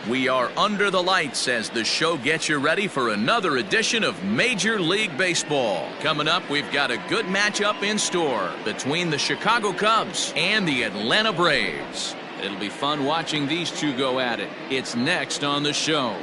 We are under the lights as the show gets you ready for another edition of Major League Baseball. Coming up, we've got a good matchup in store between the Chicago Cubs and the Atlanta Braves. It'll be fun watching these two go at it. It's next on the show.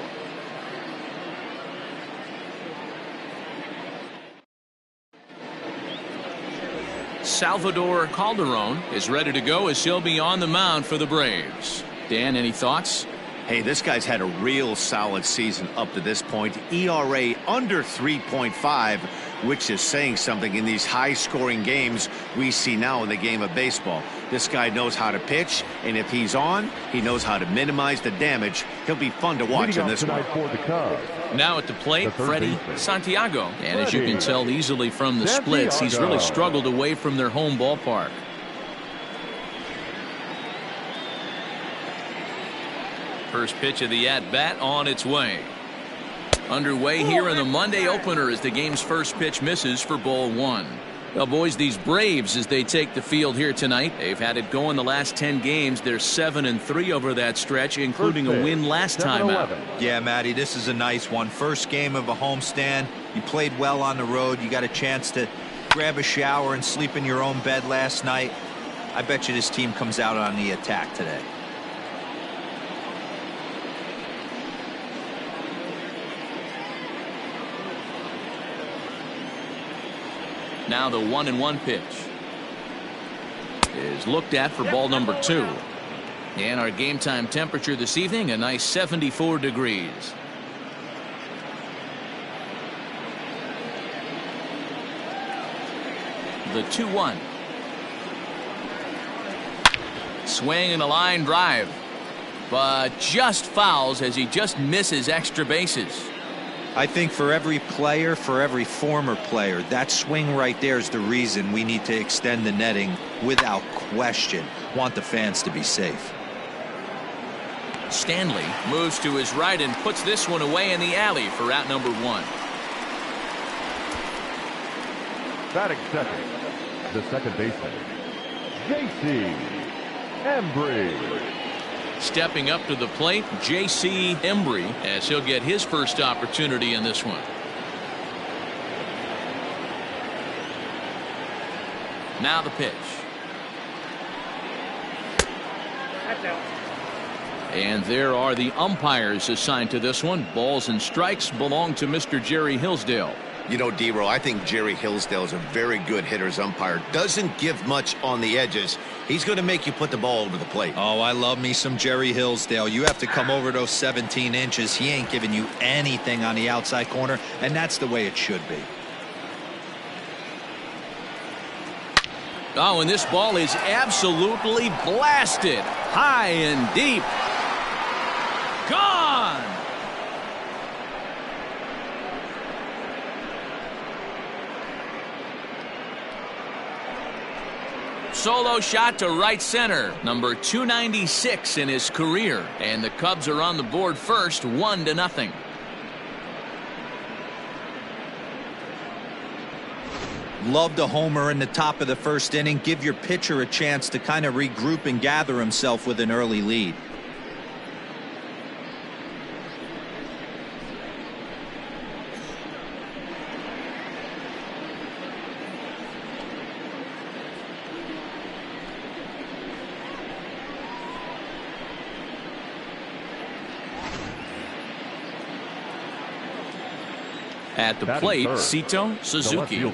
Salvador Calderon is ready to go as he'll be on the mound for the Braves. Dan, any thoughts? Hey, this guy's had a real solid season up to this point. ERA under 3.5, which is saying something in these high-scoring games we see now in the game of baseball. This guy knows how to pitch, and if he's on, he knows how to minimize the damage. He'll be fun to watch in this one. Now at the plate, Freddie Santiago. And as you can tell easily from the splits, he's really struggled away from their home ballpark. First pitch of the at-bat on its way. Underway here in the Monday opener as the game's first pitch misses for ball one. Well, boys, these Braves, as they take the field here tonight, they've had it going the last 10 games. They're 7-3 over that stretch, including a win last time out. Yeah, Matty, this is a nice one. First game of a homestand. You played well on the road. You got a chance to grab a shower and sleep in your own bed last night. I bet you this team comes out on the attack today. Now the 1-1 pitch is looked at for ball number 2. And our game time temperature this evening, a nice 74 degrees. The 2-1. Swing and a line drive. But just fouls as he just misses extra bases. I think for every player, for every former player, that swing right there is the reason we need to extend the netting without question. Want the fans to be safe. Stanley moves to his right and puts this one away in the alley for out number 1. Batting second, the second baseman, Embry. Stepping up to the plate, J.C. Embry, as he'll get his first opportunity in this one. Now the pitch. And there are the umpires assigned to this one. Balls and strikes belong to Mr. Jerry Hillsdale. You know, D-Row, I think Jerry Hillsdale is a very good hitter's umpire. Doesn't give much on the edges. He's going to make you put the ball over the plate. Oh, I love me some Jerry Hillsdale. You have to come over those 17 inches. He ain't giving you anything on the outside corner, and that's the way it should be. Oh, and this ball is absolutely blasted. High and deep. Gone! Solo shot to right center, number 296 in his career, and the Cubs are on the board first, 1-0. Love the homer in the top of the first inning. Give your pitcher a chance to kind of regroup and gather himself with an early lead. At the plate, Sito Suzuki.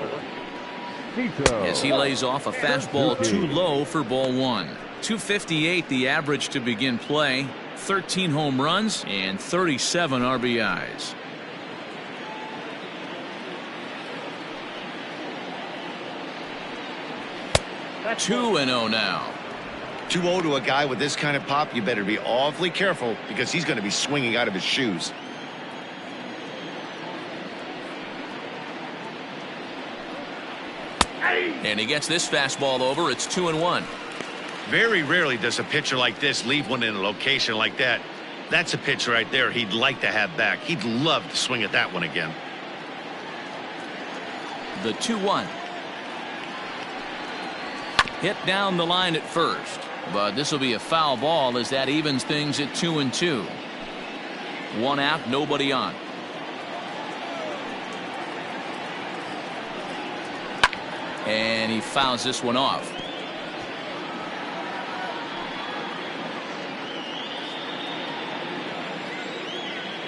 As he lays off a fastball too low for ball 1. 258 the average to begin play. 13 home runs and 37 RBIs. That's 2-0 now. 2-0 to a guy with this kind of pop, you better be awfully careful because he's going to be swinging out of his shoes. And he gets this fastball over. It's 2-1. Very rarely does a pitcher like this leave one in a location like that. That's a pitch right there he'd like to have back. He'd love to swing at that one again. The 2-1. Hit down the line at first. But this will be a foul ball as that evens things at 2-2. One out, nobody on. And he fouls this one off.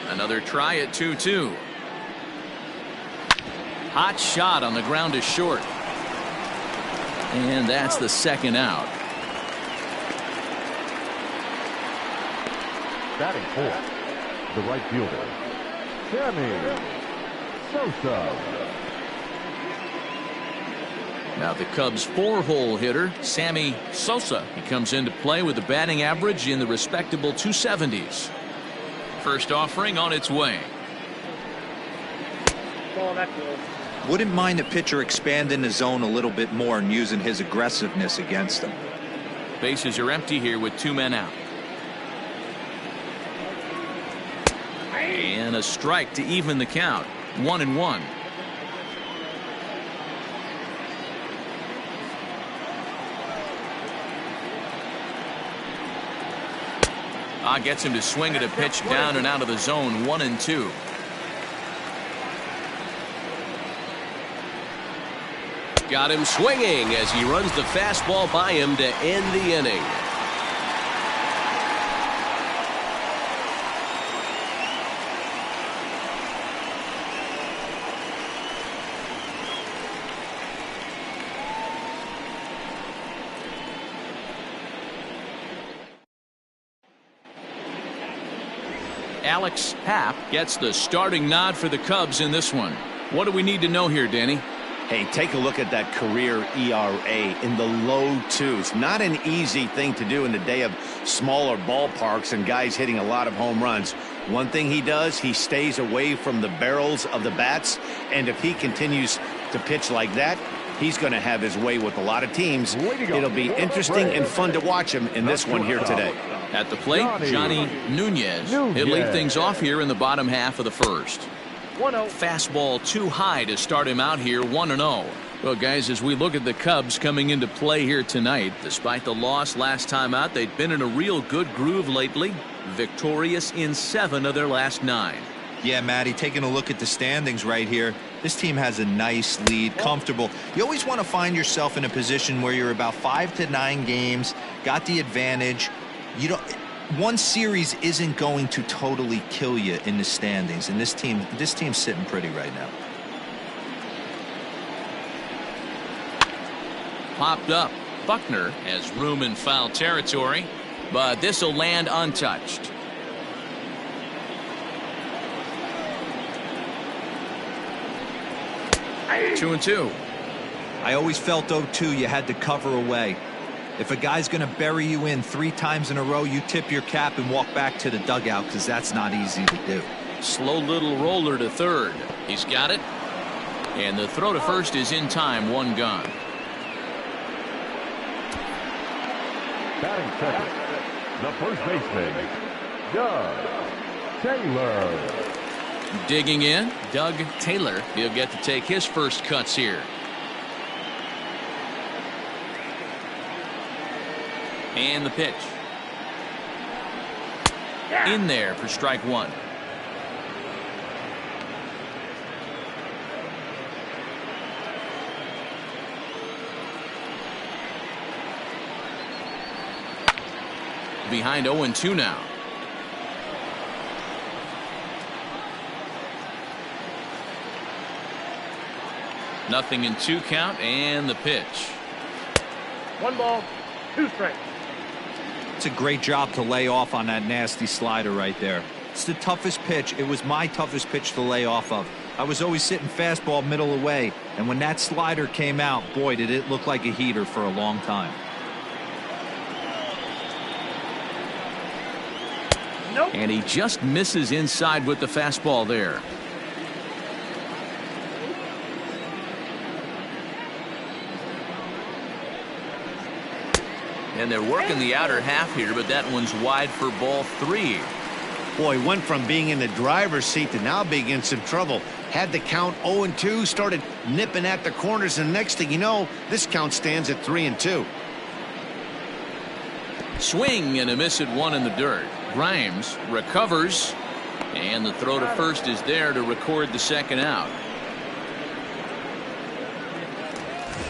Another try at 2-2. Hot shot on the ground is short. And that's the second out. Batting fourth, the right fielder, Sammy Sosa. Now the Cubs' four-hole hitter, Sammy Sosa. He comes into play with a batting average in the respectable 270s. First offering on its way. Wouldn't mind a pitcher expanding the zone a little bit more and using his aggressiveness against them. Bases are empty here with 2 men out. And a strike to even the count. 1-1. Gets him to swing at a pitch down and out of the zone. 1-2. Got him swinging as he runs the fastball by him to end the inning. Alex Happ gets the starting nod for the Cubs in this one. What do we need to know here, Danny? Hey, take a look at that career ERA in the low 2s. Not an easy thing to do in the day of smaller ballparks and guys hitting a lot of home runs. One thing he does, he stays away from the barrels of the bats, and if he continues to pitch like that, he's going to have his way with a lot of teams. It'll be interesting and fun to watch him in this one here today. At the plate, Johnny Nunez. He'll lead things off here in the bottom half of the first. Fastball too high to start him out here. 1-0. Well, guys, as we look at the Cubs coming into play here tonight, despite the loss last time out, they've been in a real good groove lately. Victorious in 7 of their last 9. Yeah, Matty, taking a look at the standings right here, this team has a nice lead, comfortable. You always want to find yourself in a position where you're about 5 to 9 games, got the advantage. You don't. One series isn't going to totally kill you in the standings, and this team's sitting pretty right now. Popped up. Buckner has room in foul territory, but this will land untouched. Two and two. I always felt, though, too, you had to cover away. If a guy's going to bury you in 3 times in a row, you tip your cap and walk back to the dugout, because that's not easy to do. Slow little roller to third. He's got it. And the throw to first is in time. 1 gone. Batting second, the first baseman, Doug Taylor. Digging in, Doug Taylor. He'll get to take his first cuts here. And the pitch. In there for strike 1. Behind 0-2 now. Nothing in 2 count, and the pitch. 1 ball, 2 strikes. It's a great job to lay off on that nasty slider right there. It's the toughest pitch. It was my toughest pitch to lay off of. I was always sitting fastball middle away, and when that slider came out, boy, did it look like a heater for a long time. Nope. And he just misses inside with the fastball there. And they're working the outer half here, but that one's wide for ball 3. Boy, went from being in the driver's seat to now being in some trouble. Had the count 0-2, started nipping at the corners, and next thing you know, this count stands at 3-2. Swing and a miss at 1 in the dirt. Grimes recovers And the throw to first is there to record the second out.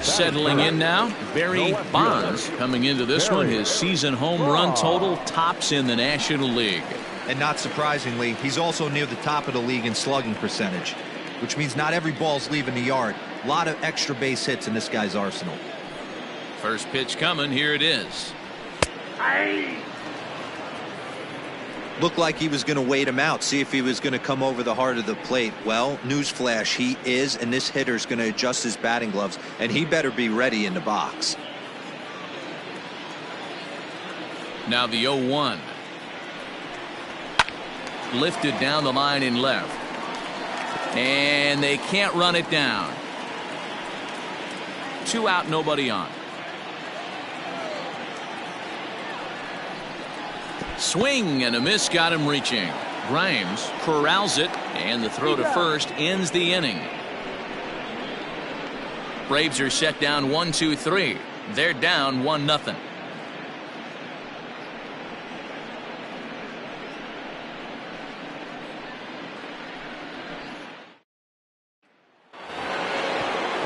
Settling in now, Barry Bonds coming into this one. His season home run total tops in the National League. And not surprisingly, he's also near the top of the league in slugging percentage, which means not every ball's leaving the yard. A lot of extra base hits in this guy's arsenal. First pitch coming. Here it is. Looked like he was going to wait him out, see if he was going to come over the heart of the plate. Well, newsflash, he is, and this hitter's going to adjust his batting gloves, and he better be ready in the box. Now the 0-1. Lifted down the line in left. And they can't run it down. 2 out, nobody on. Swing and a miss got him reaching. Grimes corrals it, and the throw to first ends the inning. Braves are set down 1-2-3. They're down 1-0.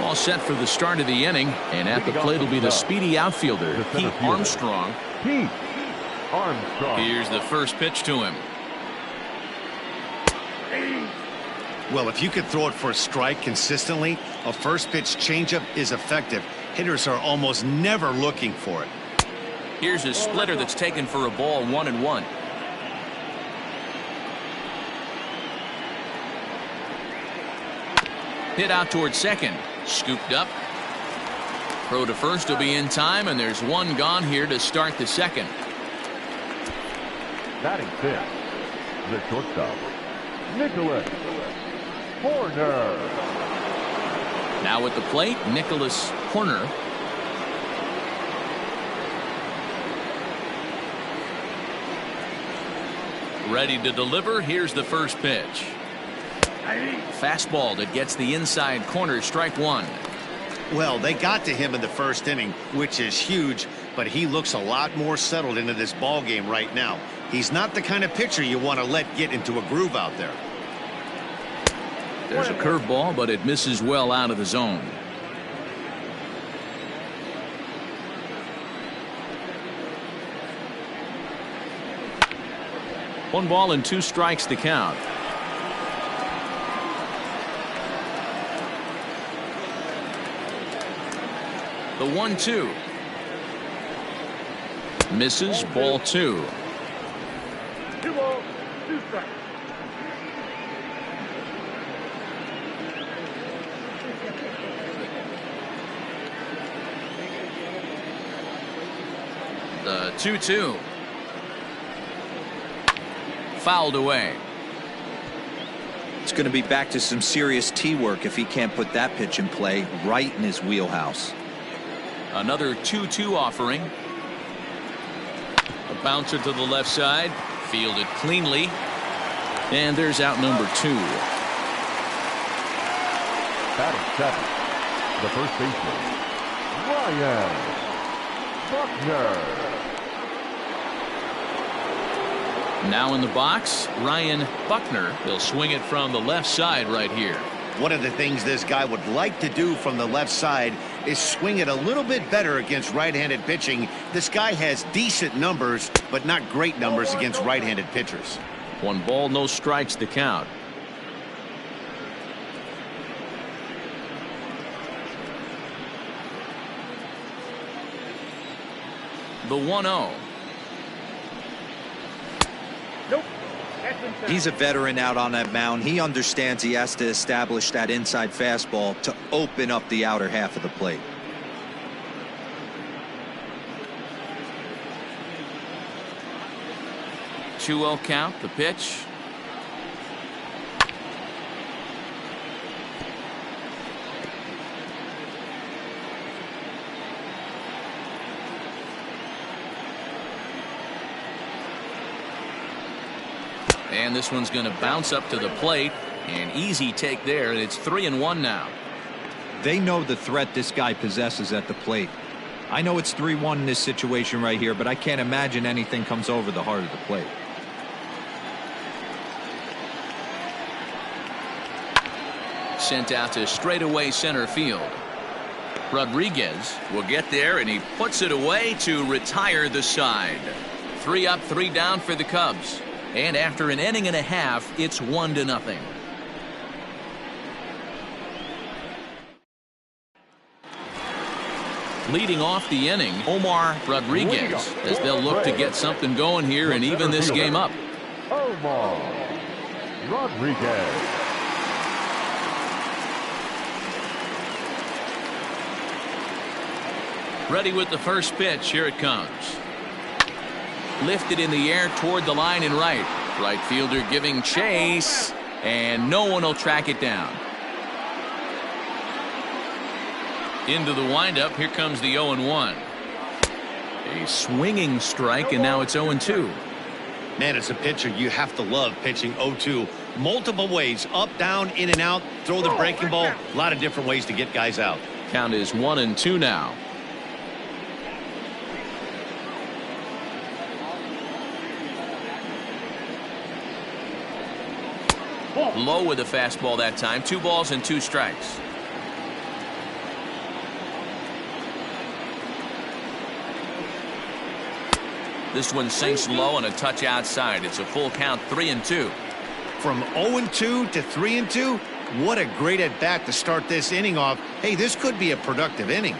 All set for the start of the inning, and at the plate will be the speedy outfielder, Pete Armstrong. Pete Armstrong. Here's the first pitch to him. Well, if you could throw it for a strike consistently, a first pitch changeup is effective. Hitters are almost never looking for it. Here's a splitter that's taken for a ball, 1-1. Hit out towards second. Scooped up. Throw to first will be in time, and there's one gone here to start the second. Batting fifth, the shortstop, Nicholas Horner. Now at the plate, Nicholas Horner. Ready to deliver. Here's the first pitch. Fastball that gets the inside corner, strike one. Well, they got to him in the first inning, which is huge, but he looks a lot more settled into this ball game right now. He's not the kind of pitcher you want to let get into a groove out there. There's a curveball, but it misses well out of the zone. One ball and 2 strikes to count. The 1-2. Misses, ball 2. 2 balls, 2 strikes. The 2-2. Fouled away. It's going to be back to some serious tee work if he can't put that pitch in play right in his wheelhouse. Another 2-2 offering. A bouncer to the left side. Fielded cleanly. And there's out number 2. Batting seventh, the first baseman, Ryan Buckner. Now in the box, Ryan Buckner. He'll swing it from the left side right here. One of the things this guy would like to do from the left side is swing it a little bit better against right-handed pitching. This guy has decent numbers, but not great numbers against right-handed pitchers. 1 ball, no strikes to count. The 1-0. Nope. That's inside. He's a veteran out on that mound. He understands he has to establish that inside fastball to open up the outer half of the plate. Two-0 count. The pitch. And this one's going to bounce up to the plate. An easy take there. It's 3-1 now. They know the threat this guy possesses at the plate. I know it's 3-1 in this situation right here, but I can't imagine anything comes over the heart of the plate. Sent out to straightaway center field. Rodriguez will get there, and he puts it away to retire the side. 3 up, 3 down for the Cubs. And after an inning and a half, it's 1-0. Leading off the inning, Omar Rodriguez, as they'll look to get something going here and even this game up. Omar Rodriguez. Ready with the first pitch. Here it comes. Lifted in the air toward the line and right. Right fielder giving chase, and no one will track it down. Into the windup. Here comes the 0-1. A swinging strike, and now it's 0-2. Man, as a pitcher, you have to love pitching 0-2 multiple ways. Up, down, in and out. Throw the breaking ball. A lot of different ways to get guys out. Count is 1-2 now. Low with a fastball that time. 2 balls and 2 strikes. This one sinks low and a touch outside. It's a full count, 3-2. From 0-2 to 3-2, what a great at bat to start this inning off. Hey, this could be a productive inning.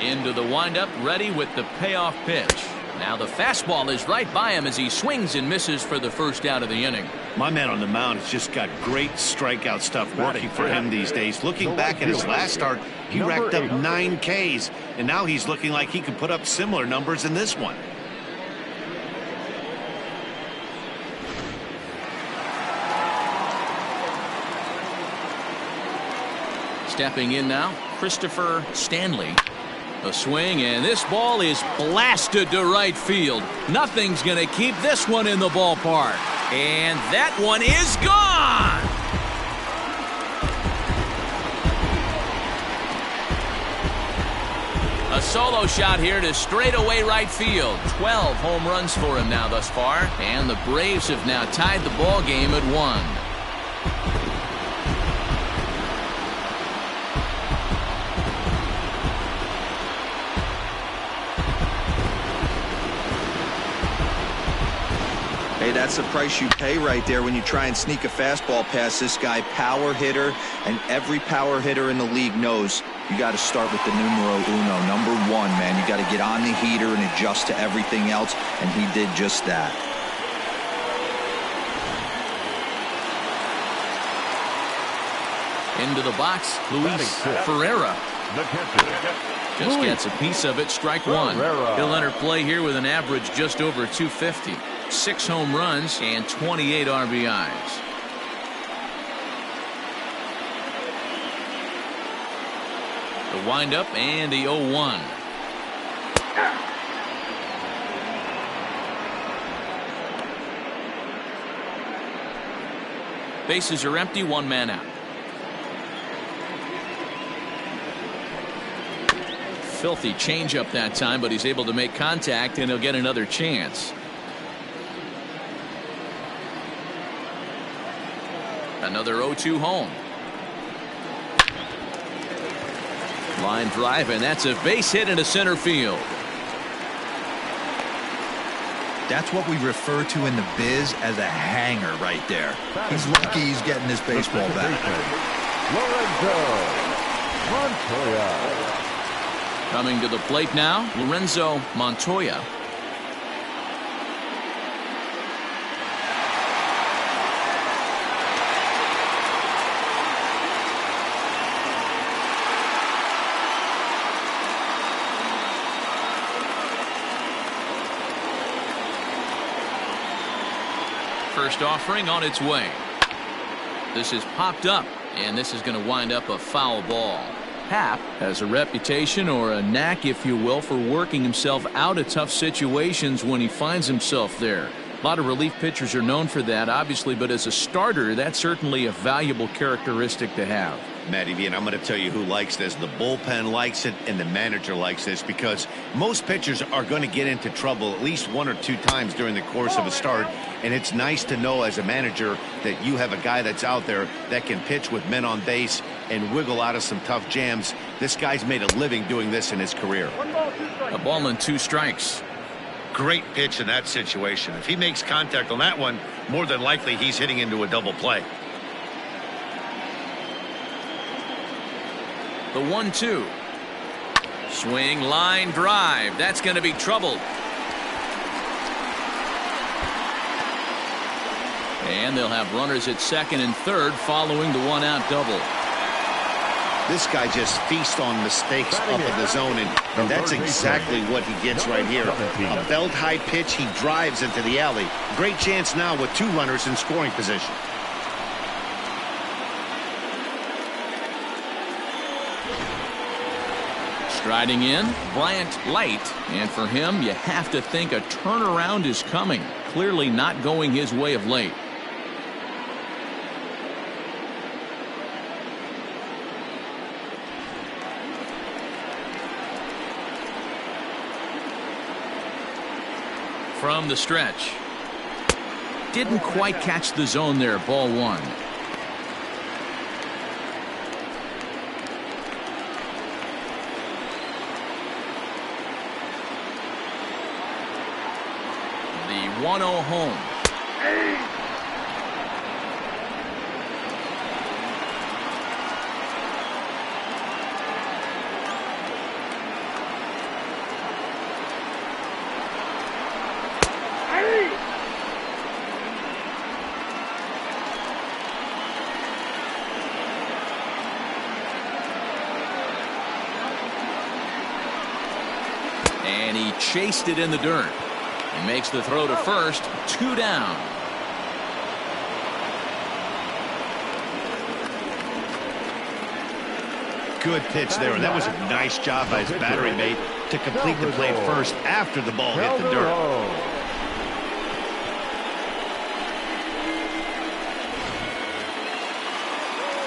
Into the windup, ready with the payoff pitch. Now the fastball is right by him as he swings and misses for the first out of the inning. My man on the mound has just got great strikeout stuff working for him these days. Looking back at his last start, he racked up 9 Ks, and now he's looking like he could put up similar numbers in this one. Stepping in now, Christopher Stanley. A swing, and this ball is blasted to right field. Nothing's going to keep this one in the ballpark. And that one is gone! A solo shot here to straightaway right field. 12 home runs for him now thus far. And the Braves have now tied the ball game at 1. Hey, that's the price you pay right there when you try and sneak a fastball past this guy. Power hitter, and every power hitter in the league knows you got to start with the numero uno, number 1, man. You got to get on the heater and adjust to everything else, and he did just that. Into the box, Luis Ferreira. Just gets a piece of it. Strike 1. He'll enter play here with an average just over 250. 6 home runs and 28 RBIs. The windup and the 0-1. Bases are empty, 1 man out. Filthy changeup that time, but he's able to make contact, and he'll get another chance. Another 0-2 home. Line drive, and that's a base hit into center field. That's what we refer to in the biz as a hanger right there. He's lucky he's getting this baseball back. Lorenzo Montoya. Coming to the plate now, Lorenzo Montoya. First offering on its way. This is popped up, and this is going to wind up a foul ball. Happ has a reputation, or a knack if you will, for working himself out of tough situations when he finds himself there. A lot of relief pitchers are known for that, obviously, but as a starter, that's certainly a valuable characteristic to have. Matty V, and I'm going to tell you who likes this. The bullpen likes it, and the manager likes this, because most pitchers are going to get into trouble at least 1 or 2 times during the course of a start, and it's nice to know as a manager that you have a guy that's out there that can pitch with men on base and wiggle out of some tough jams. This guy's made a living doing this in his career. 1 ball, 2 strikes. A ball and 2 strikes. Great pitch in that situation. If he makes contact on that one, more than likely he's hitting into a double play. The 1-2. Swing, line drive. That's going to be trouble. And they'll have runners at second and third following the 1-out double. This guy just feasts on mistakes up in the zone, and that's exactly what he gets right here. A belt high pitch, he drives into the alley. Great chance now with 2 runners in scoring position. Striding in, Bryant Light, and for him, you have to think a turnaround is coming. Clearly not going his way of late. From the stretch. Didn't quite catch the zone there, ball 1. The 1-0 home. And he chased it in the dirt. He makes the throw to first. 2 down. Good pitch there, and that was a nice job by his battery mate to complete the play first after the ball hit the dirt.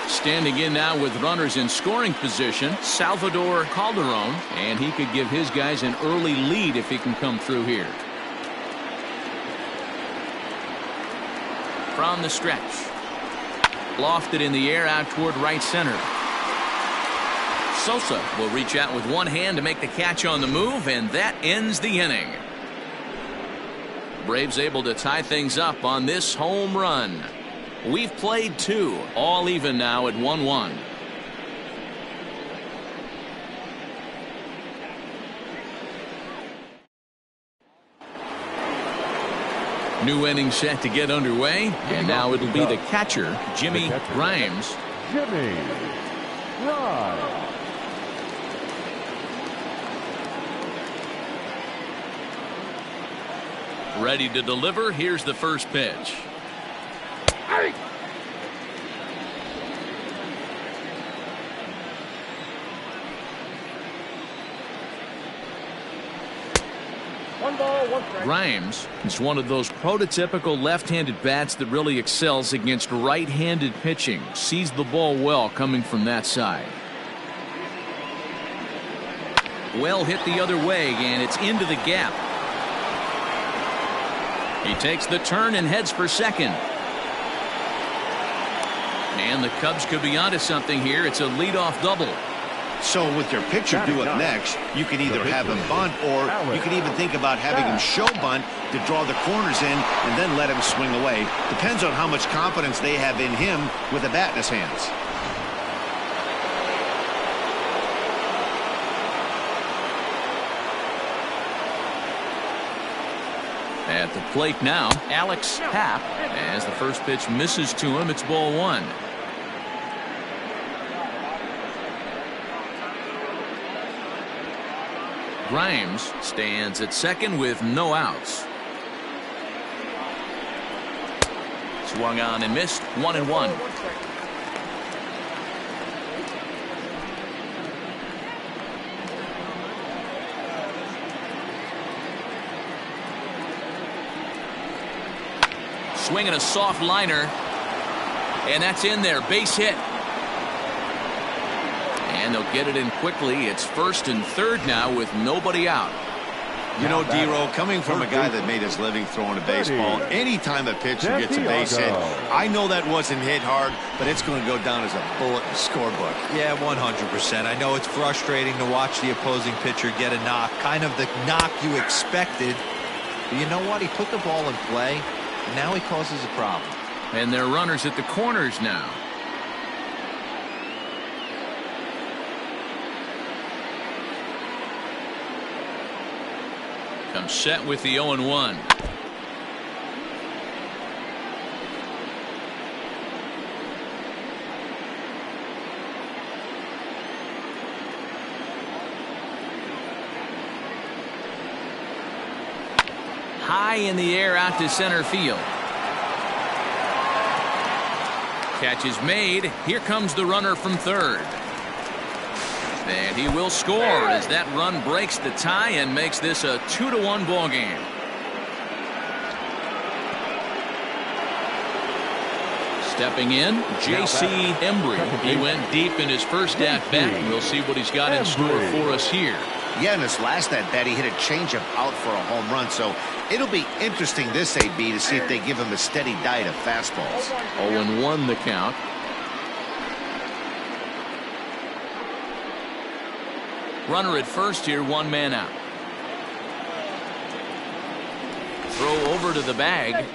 Standing in now with runners in scoring position, Salvador Calderon, and he could give his guys an early lead if he can come through here. From the stretch. Lofted in the air out toward right center. Sosa will reach out with one hand to make the catch on the move, and that ends the inning. Braves able to tie things up on this home run. We've played 2, all even now at 1-1. New inning set to get underway, and now it'll be the catcher, Jimmy Grimes. Jimmy Grimes. Ready to deliver. Here's the first pitch. Hey! 1 ball, 1 strike. Grimes is one of those prototypical left-handed bats that really excels against right-handed pitching. Sees the ball well coming from that side. Well hit the other way, and it's into the gap. He takes the turn and heads for second. And the Cubs could be onto something here. It's a leadoff double. So with your pitcher due up next, you can either have him bunt, or you can even think about having him show bunt to draw the corners in and then let him swing away. Depends on how much confidence they have in him with a bat in his hands. At the plate now, Alex Happ, as the first pitch misses to him. It's ball 1. Grimes stands at second with no outs. Swung on and missed. 1-1. Swinging a soft liner, and that's in there. Base hit. And they'll get it in quickly. It's 1st and 3rd now with nobody out. You know, D-Roll, coming from a guy that made his living throwing a baseball, anytime a pitcher gets a base hit, I know that wasn't hit hard, but it's going to go down as a bullet in the scorebook. Yeah, 100%. I know it's frustrating to watch the opposing pitcher get a knock, kind of the knock you expected. But you know what? He put the ball in play, and now he causes a problem. And they're runners at the corners now. Comes set with the 0-1. High in the air out to center field. Catch is made. Here comes the runner from 3rd. And he will score as that run breaks the tie and makes this a 2-1 ball game. Stepping in, J.C. Embry. He went deep in his first at-bat. We'll see what he's got in store for us here. Yeah, in his last at-bat, he hit a changeup out for a home run, so it'll be interesting this AB to see if they give him a steady diet of fastballs. 0-1 the count. Runner at first here, 1 man out. Throw over to the bag.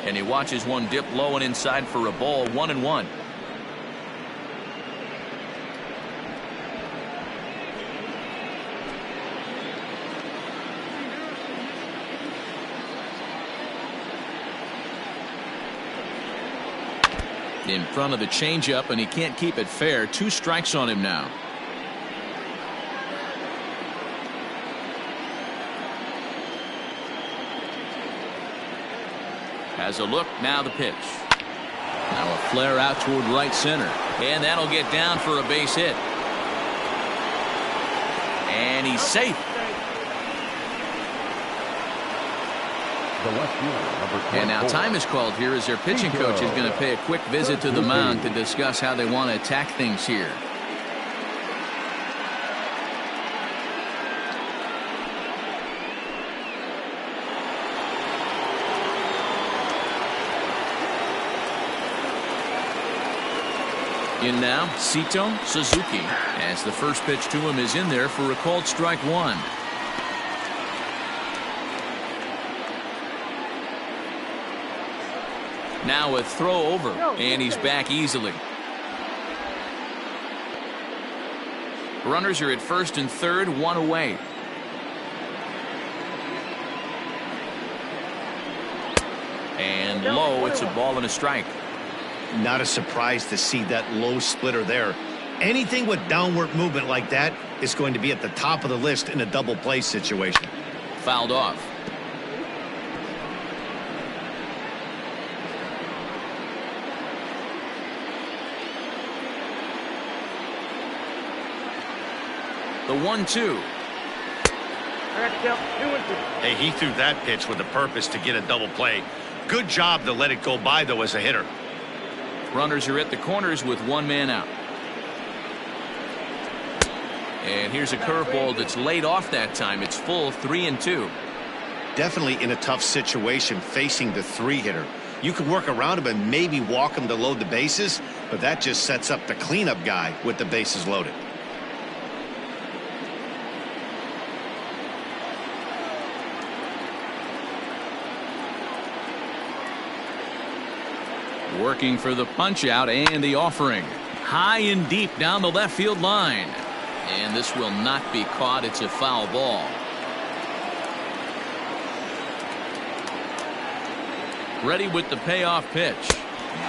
And he watches one dip low and inside for a ball. 1-1. In front of the changeup, and he can't keep it fair. 2 strikes on him now. Has a look, now the pitch. Now a flare out toward right center. And that'll get down for a base hit. And he's safe. And now time is called here as their pitching coach is going to pay a quick visit to the mound to discuss how they want to attack things here. In now, Sito Suzuki, as the first pitch to him is in there for a called strike 1. Now a throw over, and he's back easily. Runners are at 1st and 3rd, 1 away. And low, it's a ball and a strike. Not a surprise to see that low splitter there. Anything with downward movement like that is going to be at the top of the list in a double play situation. Fouled off. The 1-2. Hey, he threw that pitch with a purpose to get a double play. Good job to let it go by, though, as a hitter. Runners are at the corners with 1 man out. And here's a curveball that's laid off that time. It's full, 3-2. Definitely in a tough situation facing the 3-hitter. You could work around him and maybe walk him to load the bases, but that just sets up the cleanup guy with the bases loaded. Working for the punch out and the offering. High and deep down the left field line. And this will not be caught. It's a foul ball. Ready with the payoff pitch.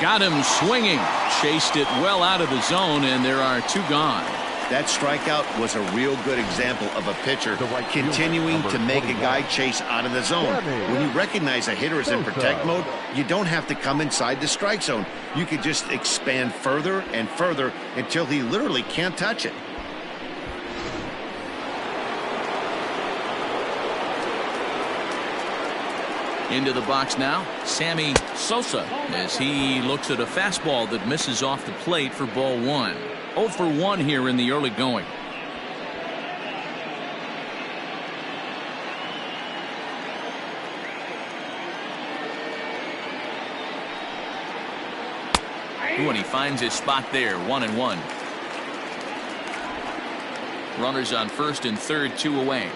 Got him swinging. Chased it well out of the zone, and there are 2 gone. That strikeout was a real good example of a pitcher continuing to make a guy chase out of the zone. When you recognize a hitter is in protect mode, you don't have to come inside the strike zone. You could just expand further and further until he literally can't touch it. Into the box now, Sammy Sosa, as he looks at a fastball that misses off the plate for ball 1. 0 for 1 here in the early going. And he finds his spot there, 1-1. Runners on first and third, 2 away.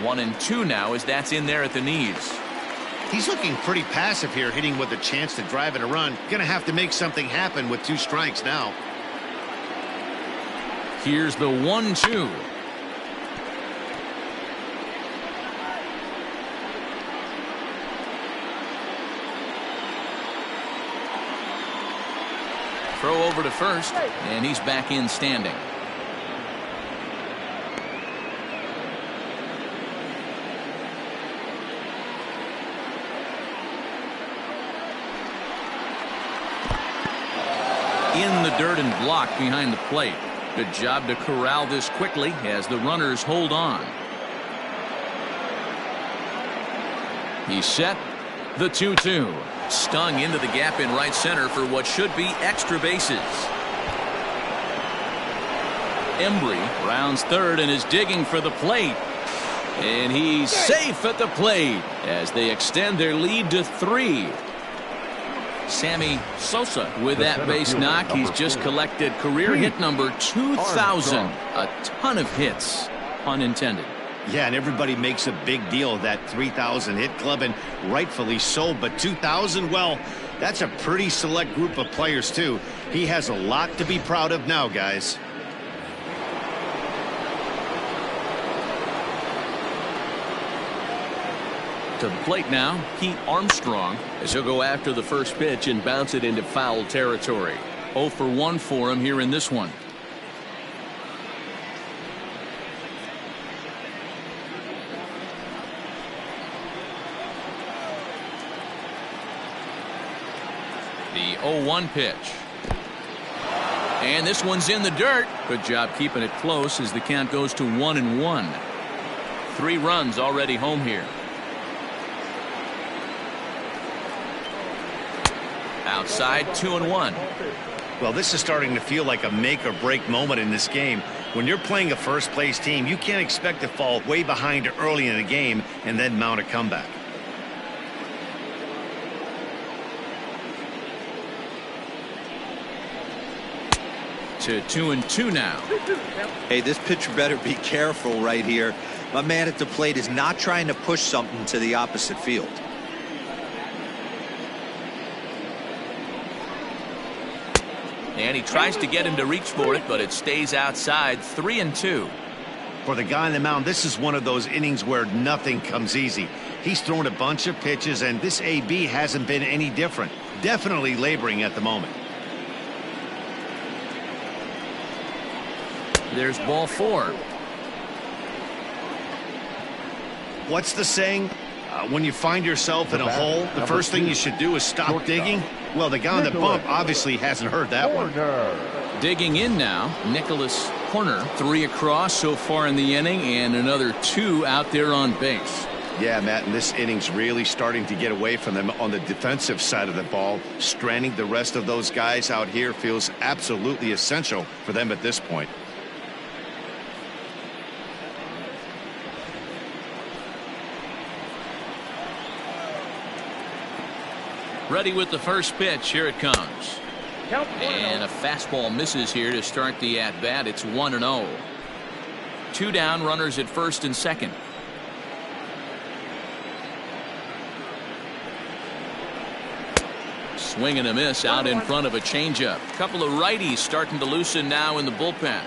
1-2 now as that's in there at the knees. He's looking pretty passive here, hitting with a chance to drive and a run. Gonna have to make something happen with 2 strikes now. Here's the 1-2. Throw over to first, and he's back in standing. In the dirt and blocked behind the plate. Good job to corral this quickly as the runners hold on. He's set. The 2-2. Stung into the gap in right center for what should be extra bases. Embry rounds third and is digging for the plate. And he's safe at the plate as they extend their lead to 3. Sammy Sosa with that base knock. He's just collected career hit number 2,000. A ton of hits, pun intended. Yeah, and everybody makes a big deal of that 3,000 hit club, and rightfully so. But 2,000, well, that's a pretty select group of players too. He has a lot to be proud of now, guys. To the plate now, Pete Armstrong, as he'll go after the first pitch and bounce it into foul territory. 0 for 1 for him here in this one. The 0-1 pitch. And this one's in the dirt. Good job keeping it close as the count goes to 1-1. 3 runs already home here. Outside, 2-1. Well, this is starting to feel like a make or break moment in this game. When you're playing a first place team, you can't expect to fall way behind early in the game and then mount a comeback. To 2-2 now. Hey, this pitcher better be careful right here. My man at the plate is not trying to push something to the opposite field. And he tries to get him to reach for it, but it stays outside. 3-2. For the guy on the mound, this is one of those innings where nothing comes easy. He's thrown a bunch of pitches, and this AB hasn't been any different. Definitely laboring at the moment. There's ball 4. What's the saying? When you find yourself in a hole, the first thing you should do is stop digging. Well, the guy on the bump obviously hasn't heard that one. Digging in now, Nicholas Horner. 3 across so far in the inning, and another 2 out there on base. Yeah, Matt, and this inning's really starting to get away from them on the defensive side of the ball. Stranding the rest of those guys out here feels absolutely essential for them at this point. Ready with the first pitch. Here it comes. And a fastball misses here to start the at-bat. It's 1-0. 2 down, runners at first and second. Swing and a miss out in front of a changeup. Couple of righties starting to loosen now in the bullpen.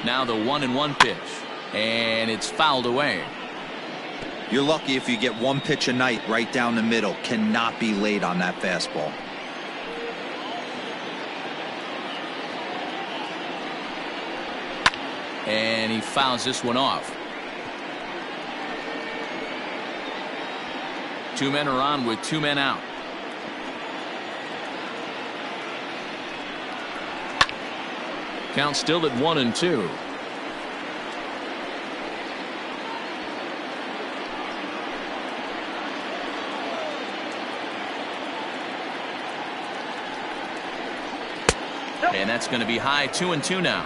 Now the 1-1 pitch, and it's fouled away. You're lucky if you get 1 pitch a night right down the middle. Cannot be late on that fastball. And he fouls this one off. 2 men are on with 2 men out. Count still at 1-2. And that's going to be high. 2-2 now.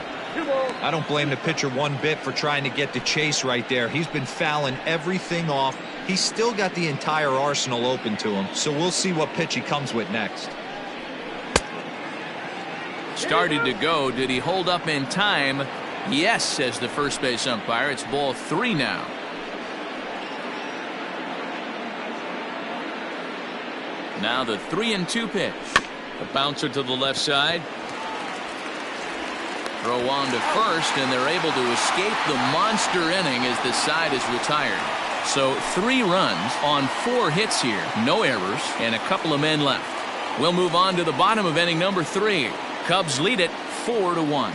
I don't blame the pitcher one bit for trying to get the chase right there. He's been fouling everything off. He's still got the entire arsenal open to him, so we'll see what pitch he comes with next. Started to go. Did he hold up in time? Yes, says the first base umpire. It's ball 3 now. Now the 3-2 pitch. The bouncer to the left side. Throw on to first, and they're able to escape the monster inning as the side is retired. So 3 runs on 4 hits here. No errors, and a couple of men left. We'll move on to the bottom of inning number 3. Cubs lead it 4-1.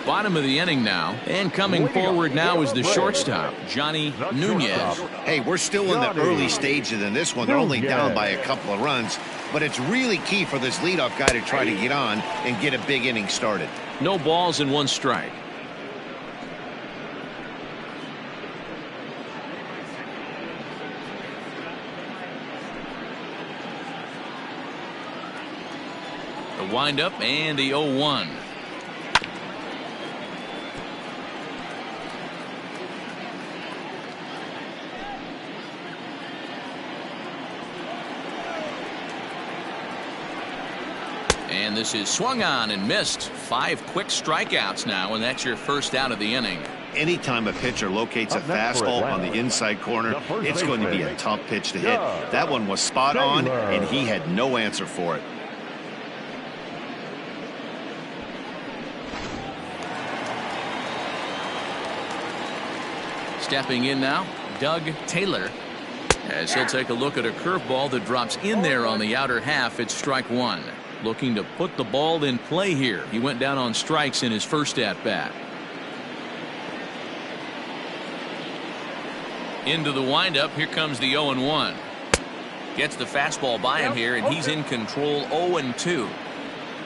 Bottom of the inning now, and coming forward now is the shortstop, Johnny Nunez. Hey, we're still in the early stages in this one. They're only down by a couple of runs, but it's really key for this leadoff guy to try to get on and get a big inning started. No balls and 1 strike. The windup and the 0-1. And this is swung on and missed. 5 quick strikeouts now, and that's your first out of the inning. Anytime a pitcher locates a fastball on the inside corner, it's going to be a tough pitch to hit. That one was spot on, and he had no answer for it. Stepping in now, Doug Taylor, as he'll take a look at a curveball that drops in there on the outer half. It's strike 1. Looking to put the ball in play here. He went down on strikes in his first at bat. Into the windup. Here comes the 0-1. Gets the fastball by him here, and he's in control. 0-2.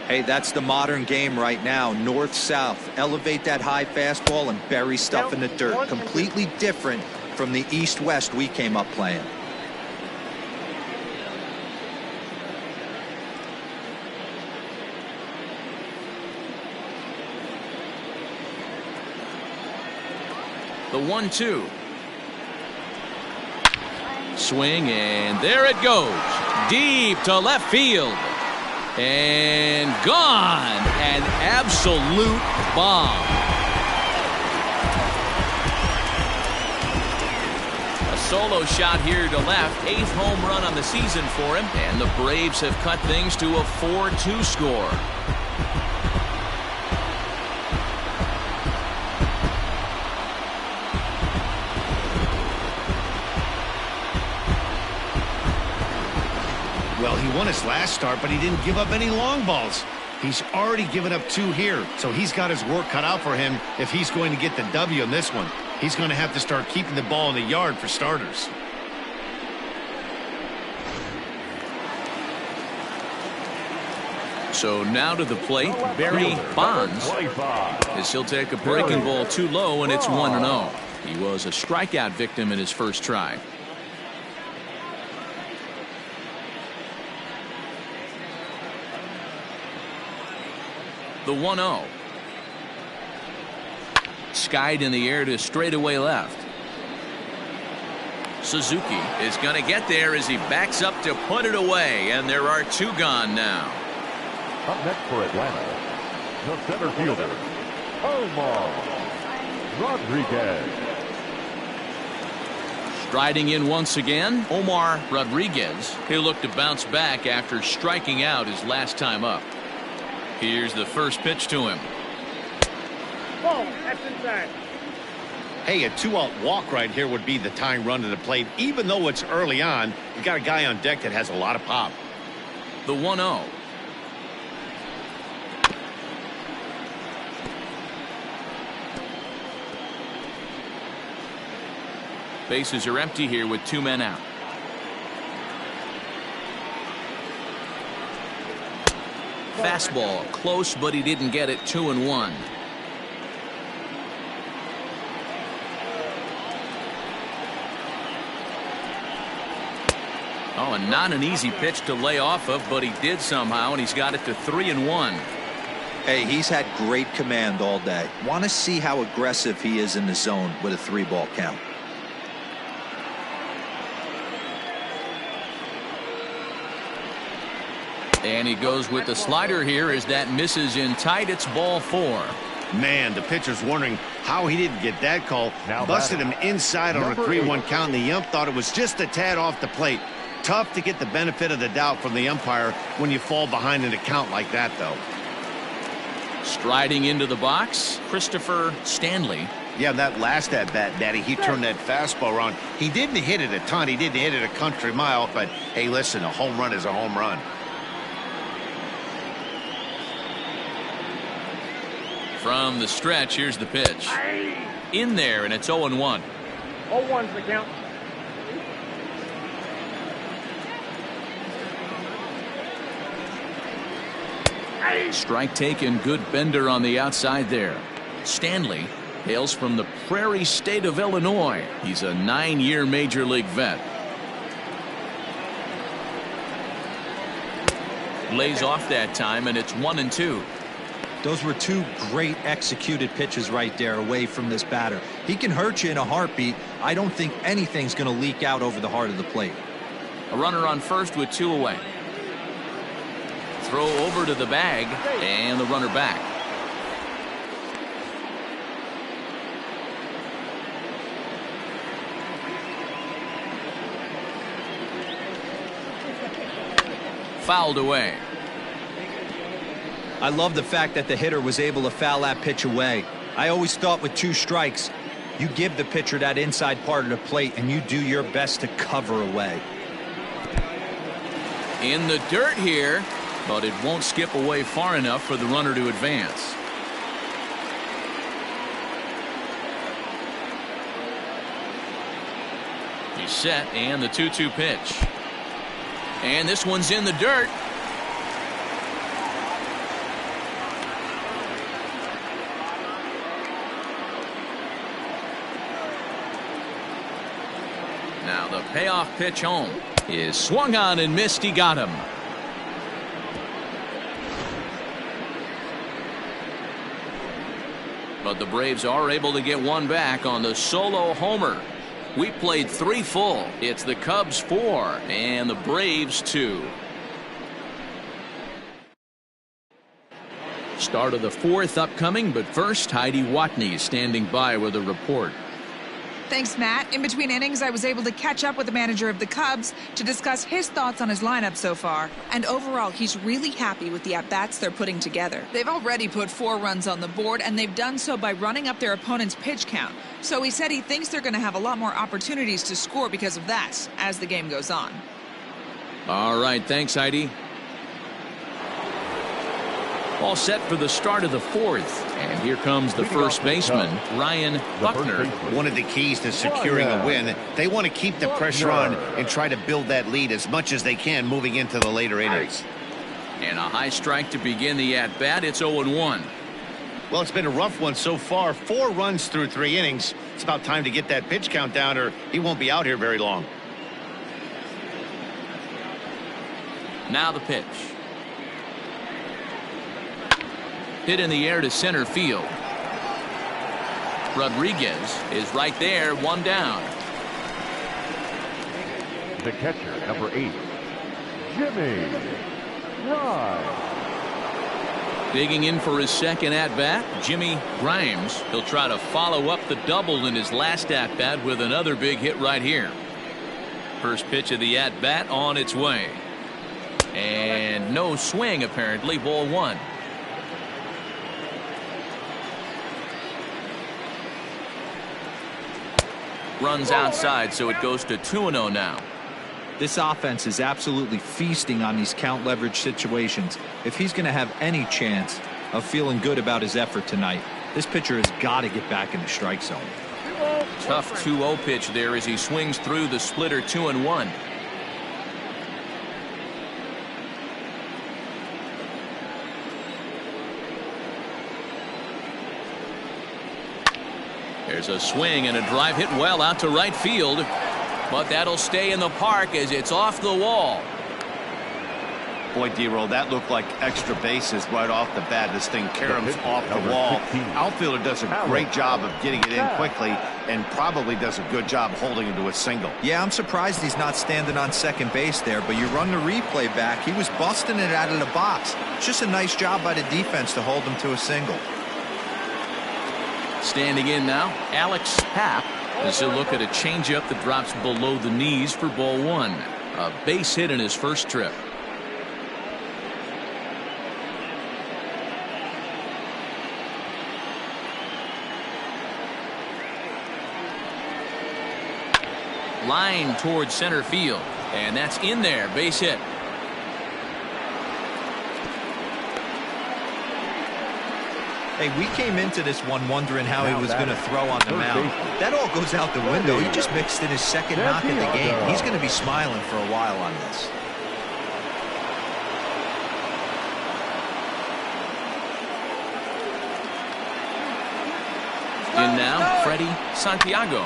Hey, that's the modern game right now. North-south. Elevate that high fastball and bury stuff in the dirt. Completely different from the east-west we came up playing. The 1-2. Swing, and there it goes. Deep to left field. And gone. An absolute bomb. A solo shot here to left. 8th home run on the season for him. And the Braves have cut things to a 4-2 score. Well, he won his last start, but he didn't give up any long balls. He's already given up 2 here, so he's got his work cut out for him if he's going to get the W in this one. He's going to have to start keeping the ball in the yard for starters. So now to the plate, Barry Bonds, as he'll take a breaking ball too low, and it's 1-0. He was a strikeout victim in his first try. The 1-0. Skied in the air to straightaway left. Suzuki is going to get there as he backs up to put it away, and there are 2 gone now. Up next for Atlanta, the center fielder, Omar Rodriguez. Striding in once again, Omar Rodriguez. He'll look to bounce back after striking out his last time up. Here's the first pitch to him. Ball, that's inside. Hey, a 2-out walk right here would be the tying run to the plate. Even though it's early on, you got a guy on deck that has a lot of pop. The 1-0. Bases are empty here with 2 men out. Fastball close, but he didn't get it. 2-1. Oh, and not an easy pitch to lay off of, but he did somehow, and he's got it to 3-1. Hey, he's had great command all day. Want to see how aggressive he is in the zone with a 3-ball count. And he goes with the slider here as that misses in tight. It's ball 4. Man, the pitcher's wondering how he didn't get that call. Now Busted him inside on a 3-1 8. count, and the ump thought it was just a tad off the plate. Tough to get the benefit of the doubt from the umpire when you fall behind in a count like that, though. Striding into the box, Christopher Stanley. Yeah, that last at-bat, Daddy, he turned that fastball around. He didn't hit it a ton. He didn't hit it a country mile, but, hey, listen, a home run is a home run. From the stretch, here's the pitch. In there, and it's 0-1. 0-1's the count. Strike taken, good bender on the outside there. Stanley hails from the Prairie State of Illinois. He's a 9-year major league vet. Lays off that time, and it's 1-2. Those were two great executed pitches right there away from this batter. He can hurt you in a heartbeat. I don't think anything's going to leak out over the heart of the plate. A runner on first with 2 away. Throw over to the bag, and the runner back. Fouled away. I love the fact that the hitter was able to foul that pitch away. I always thought with 2 strikes, you give the pitcher that inside part of the plate and you do your best to cover away. In the dirt here, but it won't skip away far enough for the runner to advance. He's set, and the 2-2 pitch. And this one's in the dirt. Now the payoff pitch home is swung on and missed. He got him. But the Braves are able to get one back on the solo homer. We played 3 full. It's the Cubs 4 and the Braves 2. Start of the 4th upcoming, but first Heidi Watney is standing by with a report. Thanks, Matt. In between innings, I was able to catch up with the manager of the Cubs to discuss his thoughts on his lineup so far. And overall, he's really happy with the at-bats they're putting together. They've already put 4 runs on the board, and they've done so by running up their opponent's pitch count. So he said he thinks they're going to have a lot more opportunities to score because of that as the game goes on. All right, thanks, Heidi. All set for the start of the 4th. And here comes the first baseman, Ryan Buckner. One of the keys to securing a win, they want to keep the pressure on and try to build that lead as much as they can moving into the later innings. And a high strike to begin the at-bat. It's 0-1. Well, it's been a rough one so far. 4 runs through 3 innings. It's about time to get that pitch count down or he won't be out here very long. Now the pitch. Hit in the air to center field. Rodriguez is right there, 1 down. The catcher, number 8, Jimmy Grimes. Digging in for his second at-bat, Jimmy Grimes. He'll try to follow up the double in his last at-bat with another big hit right here. First pitch of the at-bat on its way. And no swing, apparently. Ball 1. Runs outside, so it goes to 2-0 now. This offense is absolutely feasting on these count leverage situations. If he's going to have any chance of feeling good about his effort tonight, this pitcher has got to get back in the strike zone. Tough 2-0 pitch there as he swings through the splitter. 2-1. There's a swing and a drive hit well out to right field. But that'll stay in the park as it's off the wall. Boy, D-Roll, that looked like extra bases right off the bat. This thing caroms off the wall. Outfielder does a great job of getting it in quickly and probably does a good job holding him to a single. Yeah, I'm surprised he's not standing on second base there, but you run the replay back. He was busting it out of the box. It's just a nice job by the defense to hold him to a single. Standing in now, Alex Papp, as he'll look at a changeup that drops below the knees for ball one. A base hit in his first trip. Line towards center field, and that's in there. Base hit. Hey, we came into this one wondering how he was going to throw on the mound. That all goes out the window. He just mixed in his second knock at the game. He's going to be smiling for a while on this. In now, Freddie Santiago.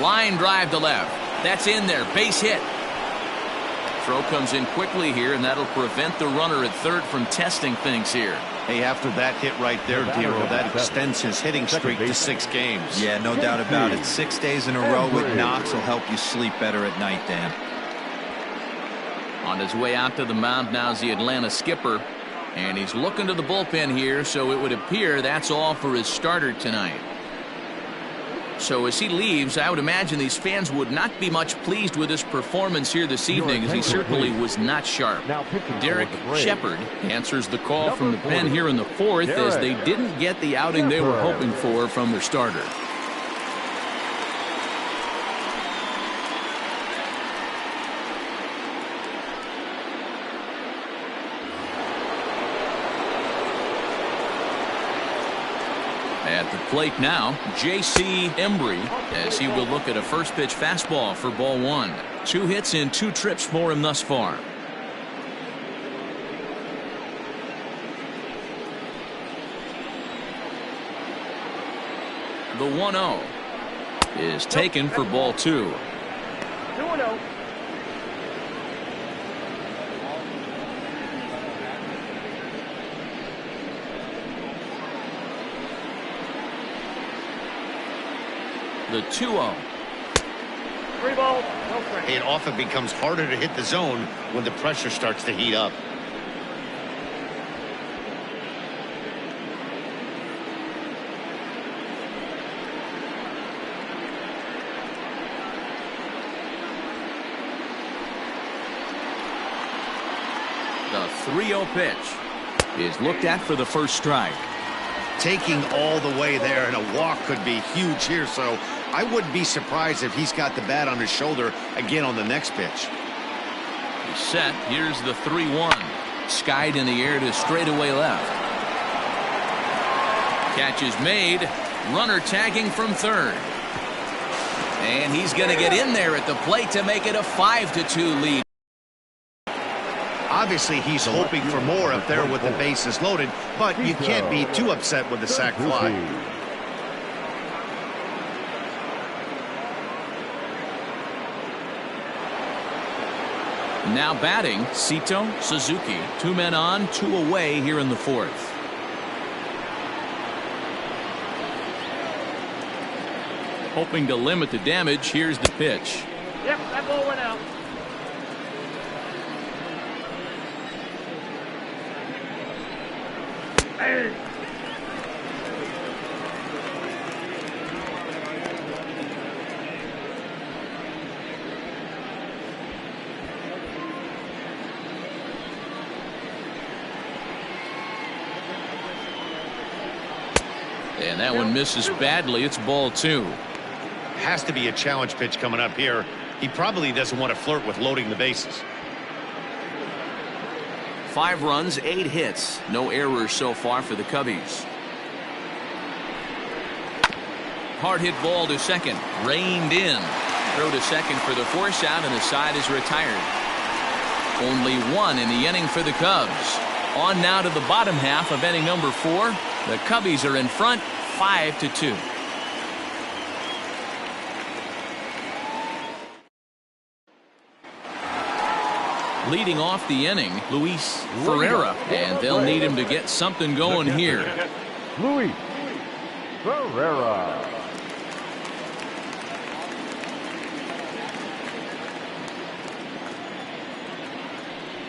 Line drive to left. That's in there. Base hit. Throw comes in quickly here, and that'll prevent the runner at third from testing things here. Hey, after that hit right there, Dero, that extends his hitting streak to 6 games. Yeah, no doubt about it. 6 days in a row with knocks will help you sleep better at night, Dan. On his way out to the mound now is the Atlanta skipper, and he's looking to the bullpen here, so it would appear that's all for his starter tonight. So as he leaves, I would imagine these fans would not be much pleased with his performance here this evening, as he certainly was not sharp. Derek Shepard answers the call from the pen here in the fourth, as they didn't get the outing they were hoping for from their starter. At the plate now, J.C. Embry, as he will look at a first pitch fastball for ball one. 2 hits in 2 trips for him thus far. The 1-0 is taken for ball 2. 2-0. The 2-0. 3 balls, no strikes. It often becomes harder to hit the zone when the pressure starts to heat up. The 3-0 pitch is looked at for the first strike. Taking all the way there, and a walk could be huge here, so I wouldn't be surprised if he's got the bat on his shoulder again on the next pitch. He's set. Here's the 3-1. Skied in the air to straightaway left. Catch is made. Runner tagging from third. And he's going to get in there at the plate to make it a 5-2 lead. Obviously, he's hoping for more up there with the bases loaded, but you can't be too upset with the sac fly. Now batting, Sito Suzuki. 2 men on, 2 away here in the fourth. Hoping to limit the damage, here's the pitch. Yep, that ball went out. Hey. And that one misses badly. It's ball 2. Has to be a challenge pitch coming up here. He probably doesn't want to flirt with loading the bases. 5 runs, 8 hits. No errors so far for the Cubbies. Hard hit ball to second. Reined in. Throw to second for the force out, and the side is retired. Only 1 in the inning for the Cubs. On now to the bottom half of inning number 4. The Cubbies are in front, 5-2. Leading off the inning, Luis Ferreira, and they'll need him to get something going here. Luis Ferreira.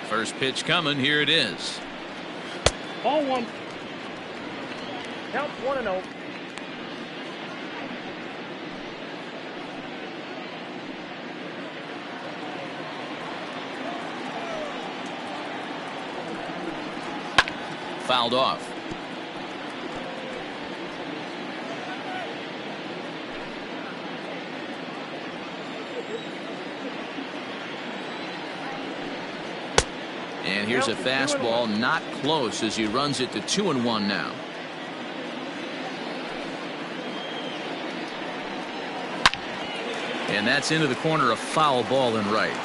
First pitch coming. Here it is. Ball one. Count 1-0. Fouled off. And here's a fastball not close as he runs it to 2-1 now. And that's into the corner, a foul ball and right.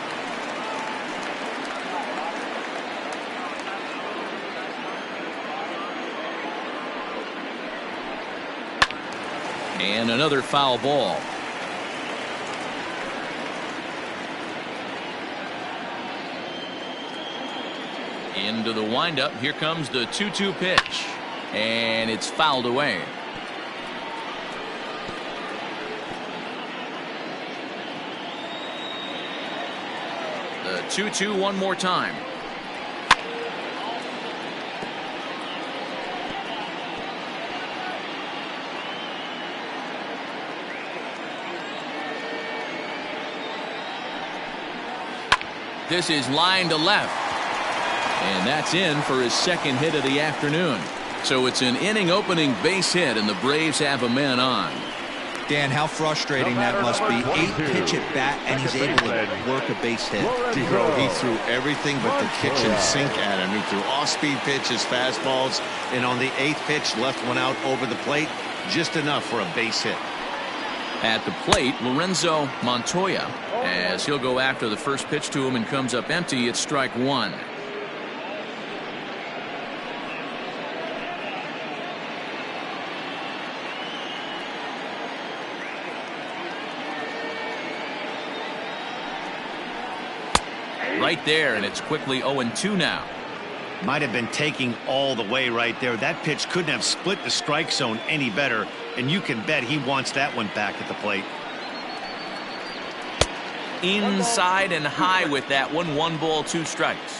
And another foul ball. Into the windup. Here comes the 2-2 pitch. And it's fouled away. The 2-2 one more time. This is line to left. And that's in for his second hit of the afternoon. So it's an inning opening base hit, and the Braves have a man on. Dan, how frustrating that must be. 8-pitch at bat, and he's able to work a base hit. He threw everything but the kitchen sink at him. He threw off-speed pitches, fastballs, and on the 8th pitch, left one out over the plate, just enough for a base hit. At the plate, Lorenzo Montoya, as he'll go after the first pitch to him and comes up empty. It's strike one. Right there, and it's quickly 0-2 now. Might have been taking all the way right there. That pitch couldn't have split the strike zone any better, and you can bet he wants that one back at the plate. Inside and high with that one. 1 ball, 2 strikes.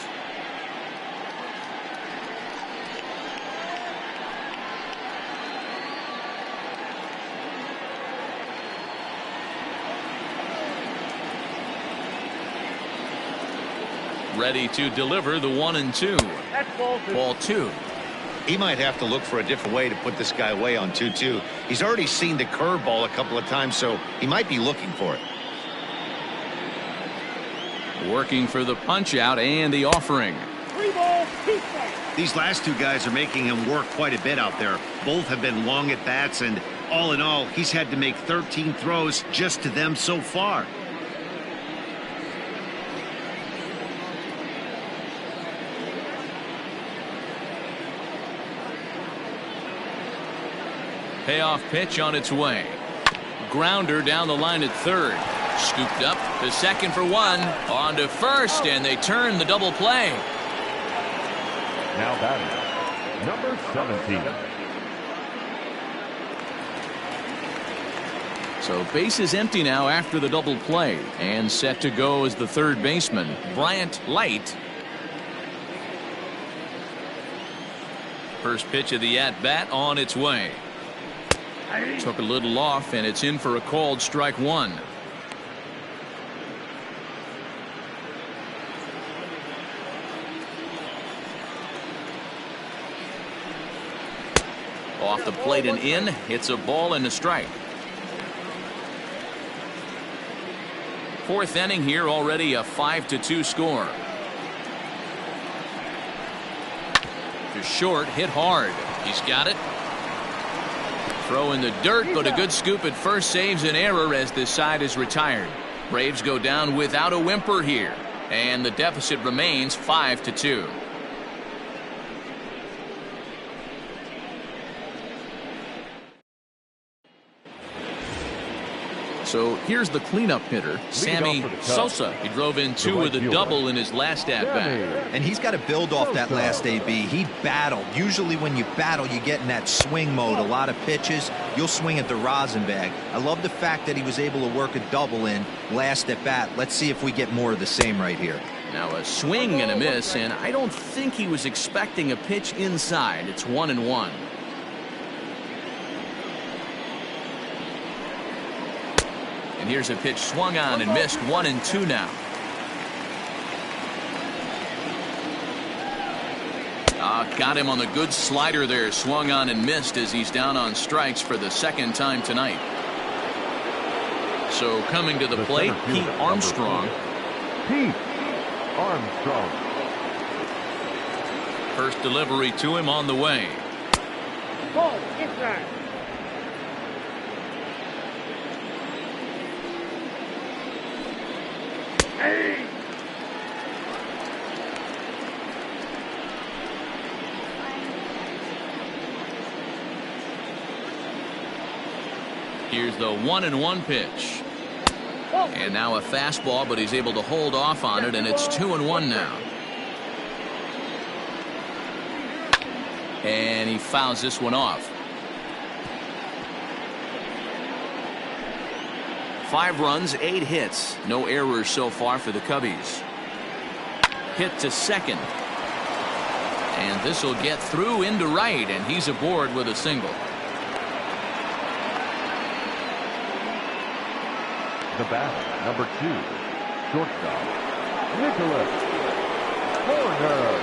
Ready to deliver the 1-2. That's ball two. Ball 2. He might have to look for a different way to put this guy away on 2-2. He's already seen the curveball a couple of times, so he might be looking for it. Working for the punch out and the offering. 3 balls, 2 strikes. These last two guys are making him work quite a bit out there. Both have been long at bats, and all in all, he's had to make 13 throws just to them so far. Payoff pitch on its way. Grounder down the line at third. Scooped up to second for 1. On to first, and they turn the double play. Now batting, number 17. So base is empty now after the double play, and set to go as the third baseman, Bryant Light. First pitch of the at-bat on its way. Took a little off, and it's in for a called strike 1. Off the plate and in. It's a ball and a strike. 4th inning here, already a 5-2 score. To short, hit hard. He's got it. Throw in the dirt, but a good scoop at first saves an error as this side is retired. Braves go down without a whimper here, and the deficit remains 5-2. So here's the cleanup hitter, Sammy Sosa. He drove in 2 with a double in his last at-bat. And he's got to build off that last AB. He battled. Usually when you battle, you get in that swing mode. A lot of pitches, you'll swing at the rosin bag. I love the fact that he was able to work a double in last at bat. Let's see if we get more of the same right here. Now a swing and a miss, and I don't think he was expecting a pitch inside. It's 1-1. And here's a pitch swung on and missed. 1-2 now. Got him on the good slider there. Swung on and missed as he's down on strikes for the second time tonight. So coming to the plate, Pete Armstrong. Pete Armstrong. First delivery to him on the way. Ball inside. Hey. Here's the 1-1 pitch. And now a fastball, but he's able to hold off on it, and it's 2-1 now. And he fouls this one off. 5 runs, 8 hits. No errors so far for the Cubbies. Hit to second. And this will get through into right, and he's aboard with a single. The batter, number 2, shortstop, Nicholas Horner.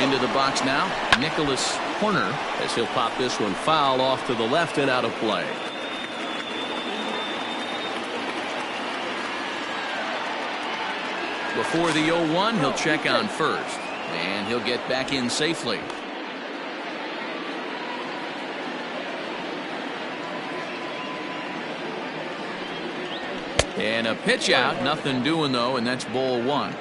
Into the box now, Nicholas Horner, as he'll pop this one foul off to the left and out of play. Before the 0-1, he'll check on first, and he'll get back in safely. And a pitch out, nothing doing though, and that's ball 1.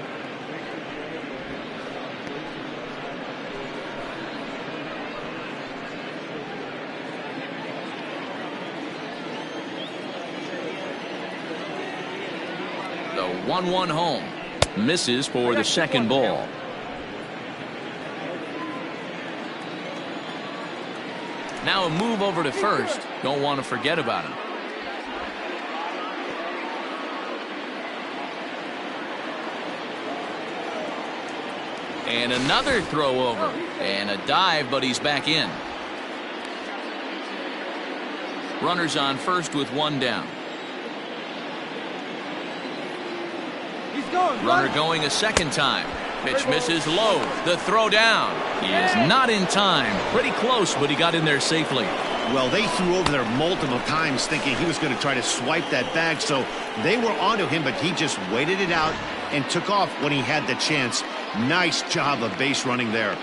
The 1-1 home. Misses for the second ball. Now a move over to first. Don't want to forget about him. And another throw over. And a dive, but he's back in. Runners on first with 1 down. Runner going a second time. Pitch misses low. The throw down. He is not in time. Pretty close, but he got in there safely. Well, they threw over there multiple times thinking he was going to try to swipe that bag, so they were onto him, but he just waited it out and took off when he had the chance. Nice job of base running there.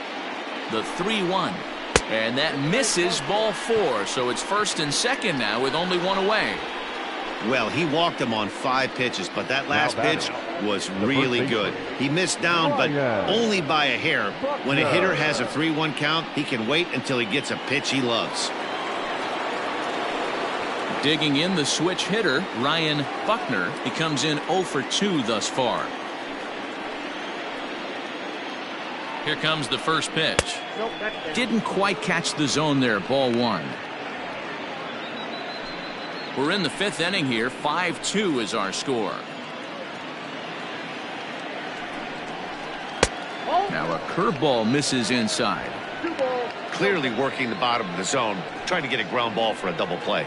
The 3-1. And that misses ball 4, so it's first and second now with only 1 away. Well, he walked him on 5 pitches, but that last pitch was really good. He missed down, but only by a hair. When a hitter has a 3-1 count, he can wait until he gets a pitch he loves. Digging in the switch hitter, Ryan Buckner. He comes in 0 for 2 thus far. Here comes the first pitch. Didn't quite catch the zone there. Ball 1. We're in the 5th inning here. 5-2 is our score. Now a curveball misses inside. Clearly working the bottom of the zone, trying to get a ground ball for a double play.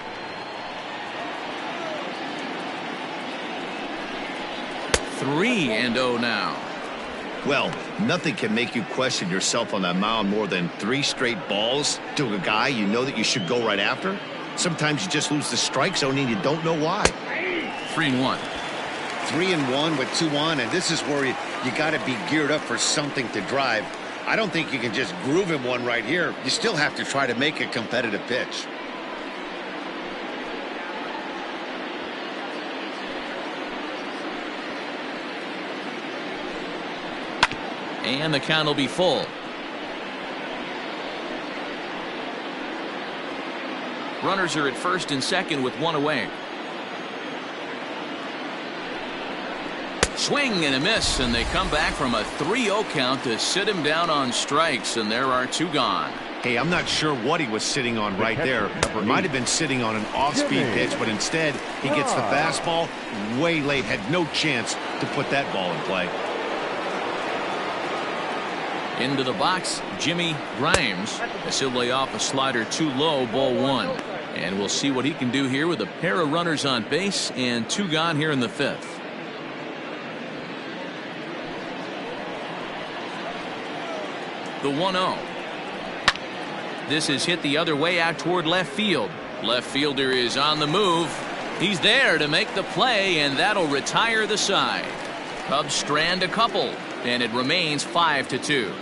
3-0 now. Well, nothing can make you question yourself on that mound more than 3 straight balls to a guy you know that you should go right after. Sometimes you just lose the strike zone and you don't know why. 3-1. 3-1 with 2 on, and this is where you got to be geared up for something to drive. I don't think you can just groove him one right here. You still have to try to make a competitive pitch. And the count will be full. Runners are at first and second with one away. Swing and a miss, and they come back from a 3-0 count to sit him down on strikes, and there are two gone. Hey, I'm not sure what he was sitting on right there. He might have been sitting on an off-speed pitch, but instead he gets the fastball way late. Had no chance to put that ball in play. Into the box, Jimmy Grimes, as he'll lay off a slider too low, ball one. And we'll see what he can do here with a pair of runners on base and two gone here in the fifth. The 1-0. This is hit the other way out toward left field. Left fielder is on the move. He's there to make the play, and that'll retire the side. Cubs strand a couple, and it remains 5-2.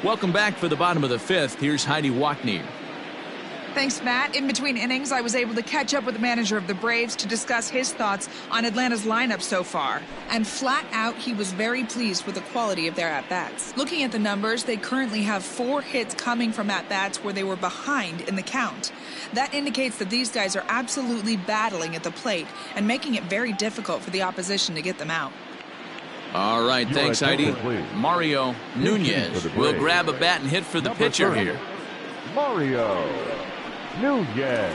Welcome back for the bottom of the fifth. Here's Heidi Watney. Thanks, Matt. In between innings, I was able to catch up with the manager of the Braves to discuss his thoughts on Atlanta's lineup so far. And flat out, he was very pleased with the quality of their at-bats. Looking at the numbers, they currently have 4 hits coming from at-bats where they were behind in the count. That indicates that these guys are absolutely battling at the plate and making it very difficult for the opposition to get them out. All right, thanks, Heidi. Mario Nunez will grab a bat and hit for the pitcher here. Mario Nunez.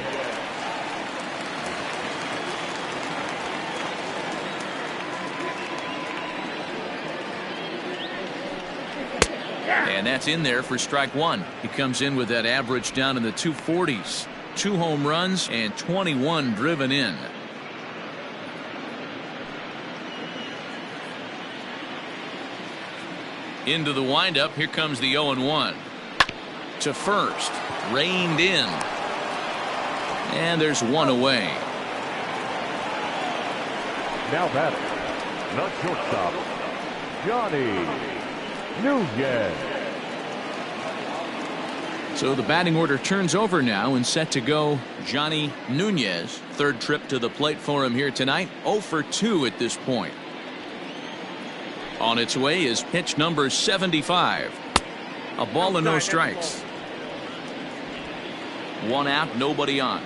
And that's in there for strike one. He comes in with that average down in the 240s. 2 home runs and 21 driven in. Into the windup. Here comes the 0-1. To first. Reined in. And there's one away. Now batting, the shortstop, Johnny Nunez. So the batting order turns over now, and set to go Johnny Nunez. Third trip to the plate for him here tonight. 0 for 2 at this point. On its way is pitch number 75. A ball and no strikes. 1 out, nobody on.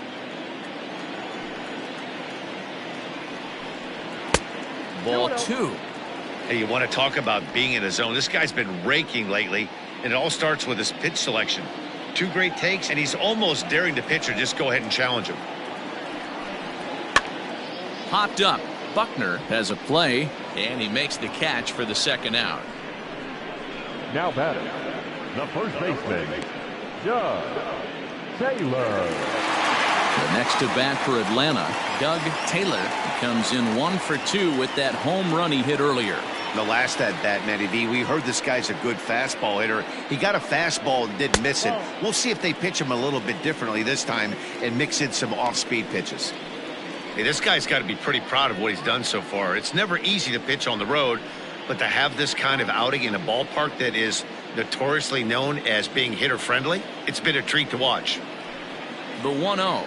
Ball 2. Hey, you want to talk about being in a zone? This guy's been raking lately, and it all starts with his pitch selection. 2 great takes, and he's almost daring the pitcher just go ahead and challenge him. Popped up. Buckner has a play, and he makes the catch for the second out. Now batting, the first baseman, Doug Taylor. The next to bat for Atlanta, Doug Taylor, comes in 1 for 2 with that home run he hit earlier. The last at bat, Matty V, we heard this guy's a good fastball hitter. He got a fastball and didn't miss it. We'll see if they pitch him a little bit differently this time and mix in some off-speed pitches. Hey, this guy's got to be pretty proud of what he's done so far. It's never easy to pitch on the road, but to have this kind of outing in a ballpark that is notoriously known as being hitter-friendly, it's been a treat to watch. The 1-0.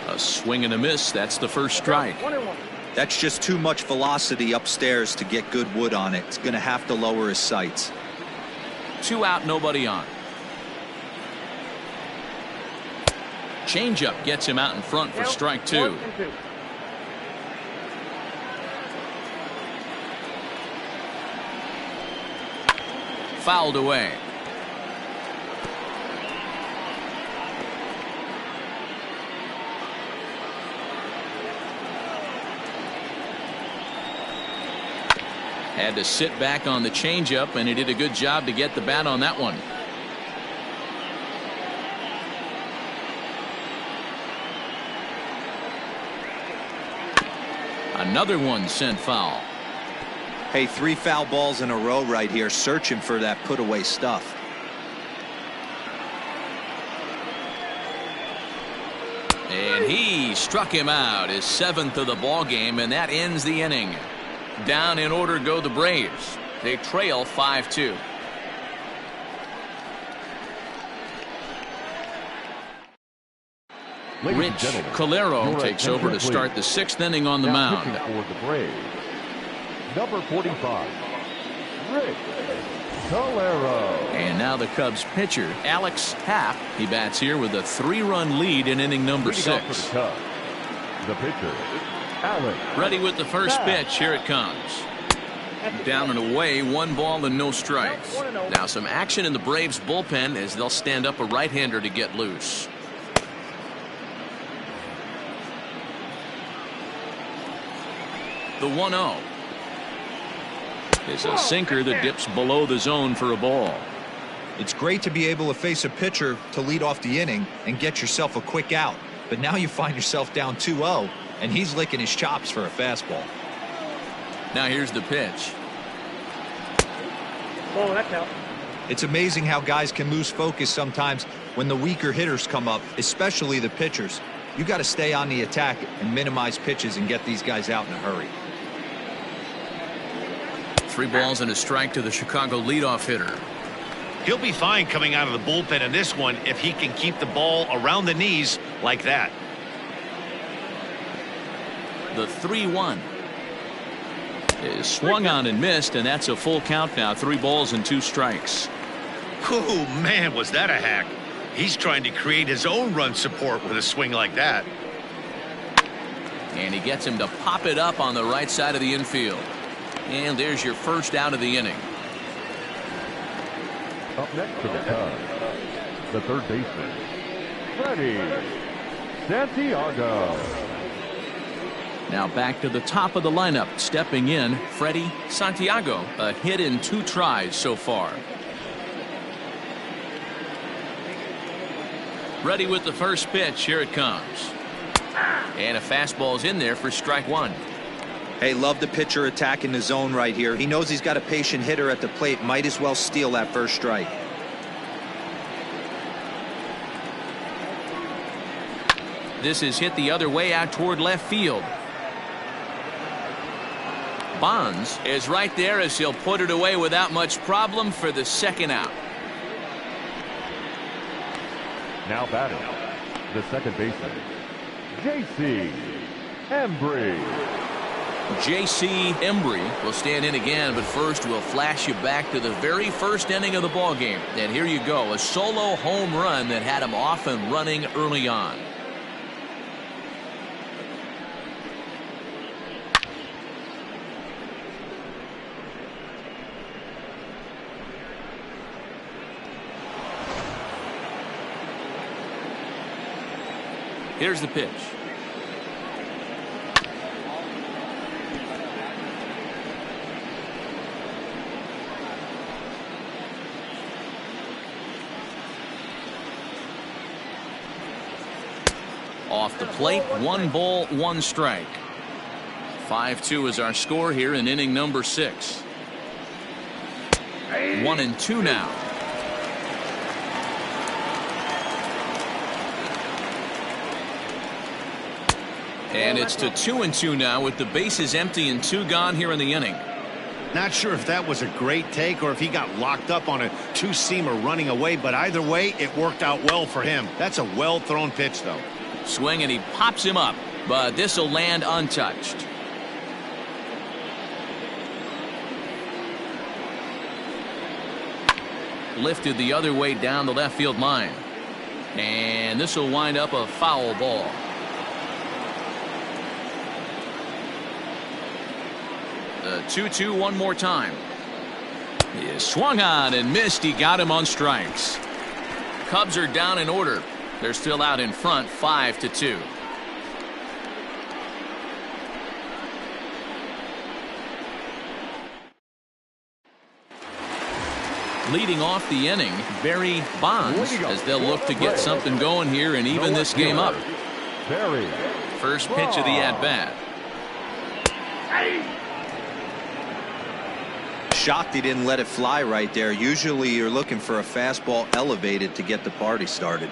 A swing and a miss. That's the first strike. That's just too much velocity upstairs to get good wood on it. It's going to have to lower his sights. 2 out, nobody on. Changeup gets him out in front for strike 2. Fouled away. Had to sit back on the changeup, and he did a good job to get the bat on that one. Another one sent foul. Hey, 3 foul balls in a row right here, searching for that put-away stuff. And he struck him out, his 7th of the ball game, and that ends the inning. Down in order go the Braves. They trail 5-2. Rich Calero takes over to start the 6th inning on the mound. For the Braves, Number 45, Rick Tolero. And now the Cubs pitcher, Alex Happ. He bats here with a 3-run lead in inning number 6. The pitcher, Alex. Ready with the first pitch. Here it comes. Down and away, 1 ball and no strikes. Now some action in the Braves bullpen as they'll stand up a right-hander to get loose. The 1-0 is a sinker that dips below the zone for a ball. It's great to be able to face a pitcher to lead off the inning and get yourself a quick out. But now you find yourself down 2-0, and he's licking his chops for a fastball. Now here's the pitch. Oh, that's out. It's amazing how guys can lose focus sometimes when the weaker hitters come up, especially the pitchers. You got to stay on the attack and minimize pitches and get these guys out in a hurry. 3 balls and a strike to the Chicago leadoff hitter. He'll be fine coming out of the bullpen in this one if he can keep the ball around the knees like that. The 3-1 is swung on and missed, and that's a full count now. 3 balls and 2 strikes. Oh, man, was that a hack. He's trying to create his own run support with a swing like that. And he gets him to pop it up on the right side of the infield. And there's your first out of the inning. Up next for the Cubs, the third baseman, Freddie Santiago. Now back to the top of the lineup. Stepping in, Freddie Santiago. A hit in 2 tries so far. Ready with the first pitch. Here it comes. And a fastball's in there for strike 1. Hey, love the pitcher attacking the zone right here. He knows he's got a patient hitter at the plate. Might as well steal that first strike. This is hit the other way out toward left field. Bonds is right there as he'll put it away without much problem for the second out. Now batting, the second baseman, J.C. Embry. J.C. Embry will stand in again, but first we'll flash you back to the very first inning of the ball game. And here you go, a solo home run that had him off and running early on. Here's the pitch. Off the plate, 1 ball, 1 strike. 5-2 is our score here in inning number 6. 1-2 now. And it's to 2-2 now with the bases empty and 2 gone here in the inning. Not sure if that was a great take or if he got locked up on a 2-seamer running away, but either way, it worked out well for him. That's a well-thrown pitch, though. Swing, and he pops him up, but this will land untouched. Lifted the other way down the left field line. And this will wind up a foul ball. The 2-2 one more time. He is swung on and missed. He got him on strikes. Cubs are down in order. They're still out in front, 5-2. Leading off the inning, Barry Bonds, as they'll look to get something going here and even this game up. First pitch of the at-bat. Shocked he didn't let it fly right there. Usually you're looking for a fastball elevated to get the party started.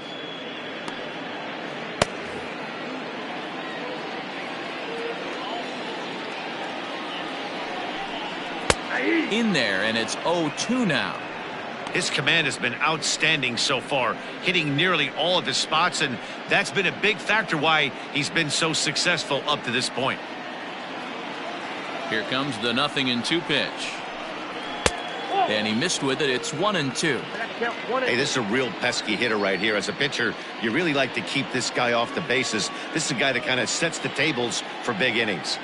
In there, and it's 0-2 now. His command has been outstanding so far, hitting nearly all of his spots, and that's been a big factor why he's been so successful up to this point. Here comes the 0-2 pitch. And he missed with it. It's 1-2. Hey, this is a real pesky hitter right here. As a pitcher, you really like to keep this guy off the bases. This is a guy that kind of sets the tables for big innings.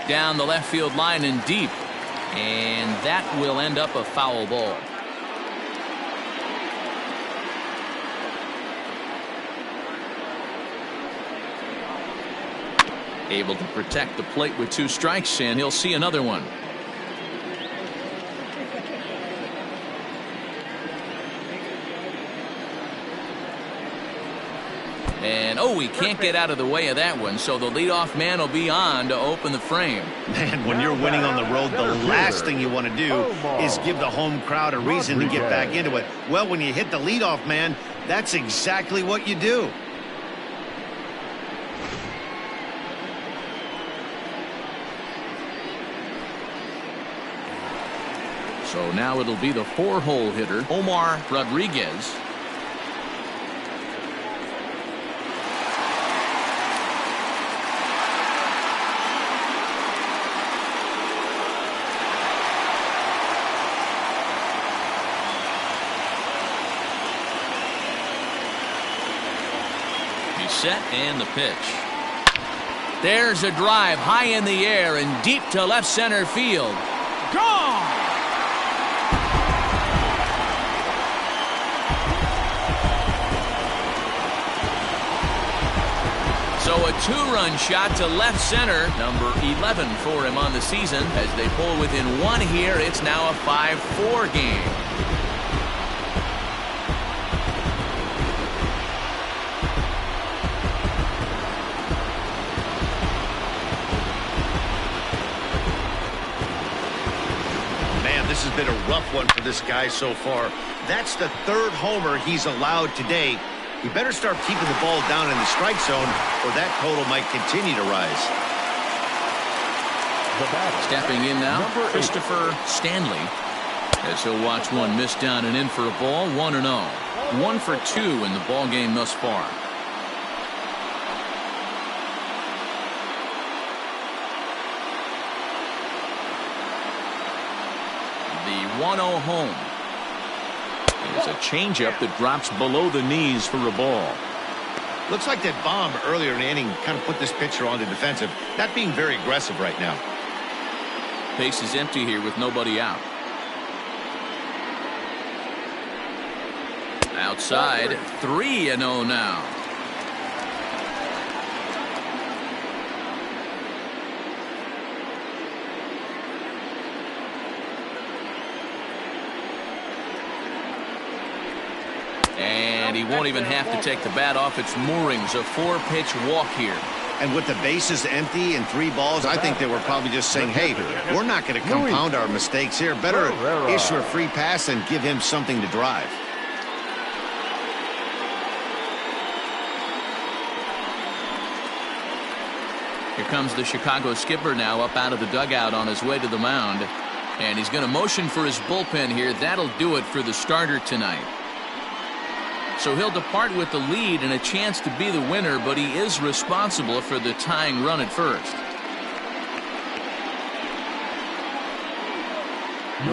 Down the left field line and deep. And that will end up a foul ball. Able to protect the plate with 2 strikes, and he'll see another one. And he can't get out of the way of that one, so the leadoff man will be on to open the frame. Man, when you're winning on the road, the last thing you want to do is give the home crowd a reason to get back into it. Well, when you hit the leadoff man, that's exactly what you do. So now it'll be the 4-hole hitter, Omar Rodriguez. He's set and the pitch. There's a drive high in the air and deep to left center field. Gone! So a 2-run shot to left center, number 11 for him on the season. As they pull within 1 here, it's now a 5-4 game. Man, this has been a rough one for this guy so far. That's the 3rd homer he's allowed today. He better start keeping the ball down in the strike zone, or that total might continue to rise. Stepping in now, Christopher Stanley, as he'll watch one miss down and in for a ball. 1-0. 1 for 2 in the ball game thus far. The 1-0 home. There's a changeup that drops below the knees for a ball. Looks like that bomb earlier in the inning kind of put this pitcher on the defensive, not being very aggressive right now. Base is empty here with nobody out. Outside, 3-0 now. And he won't even have to take the bat off its moorings. A 4-pitch walk here. And with the bases empty and 3 balls, I think they were probably just saying, hey, we're not going to compound our mistakes here. Better issue a free pass and give him something to drive. Here comes the Chicago skipper now up out of the dugout on his way to the mound. And he's going to motion for his bullpen here. That'll do it for the starter tonight. So he'll depart with the lead and a chance to be the winner, but he is responsible for the tying run at first.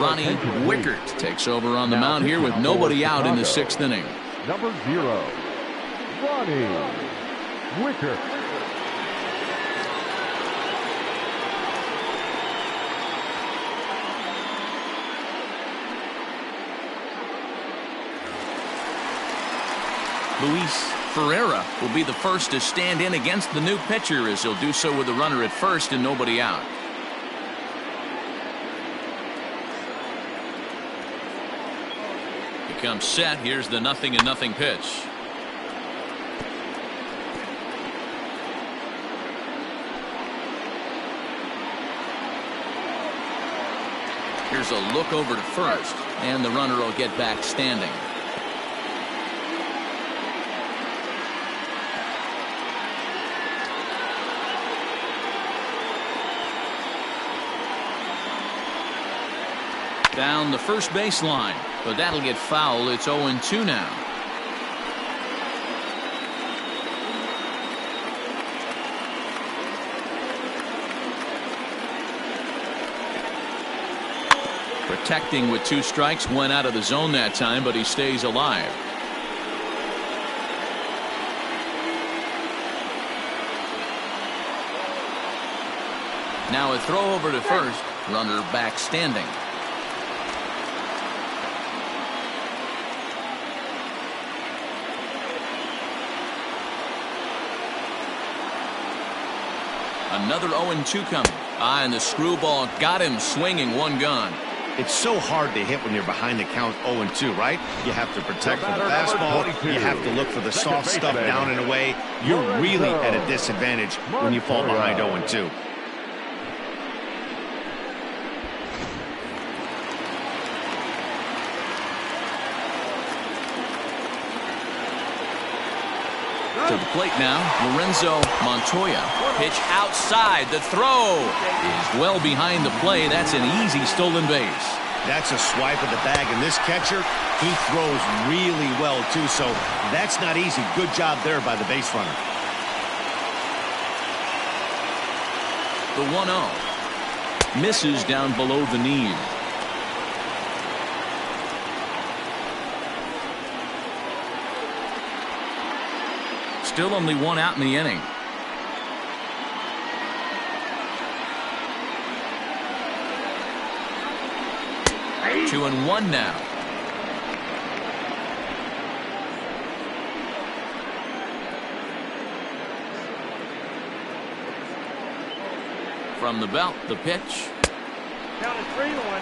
Ronnie Wickert takes over on the mound here with nobody out in the 6th inning. Number 0, Ronnie Wickert. Luis Ferreira will be the first to stand in against the new pitcher, as he'll do so with a runner at first and nobody out. He comes set. Here's the 0-0 pitch. Here's a look over to first, and the runner will get back standing. Down the first baseline, but that'll get foul. It's 0-2 now. Protecting with 2 strikes, went out of the zone that time, but he stays alive. Now a throw over to first. Runner back standing. Another 0-2 coming. And the screwball got him swinging, 1 gone. It's so hard to hit when you're behind the count 0-2, right? You have to protect from the fastball. You have to look for the soft stuff down and away. You're really at a disadvantage when you fall behind 0-2. To the plate now, Lorenzo Montoya. Pitch outside. The throw is well behind the play. That's an easy stolen base. That's a swipe of the bag, and this catcher, he throws really well, too, so that's not easy. Good job there by the base runner. The 1-0. Misses down below the knee. Still only 1 out in the inning. Hey. 2-1 now. From the belt, the pitch. Count it 3-1.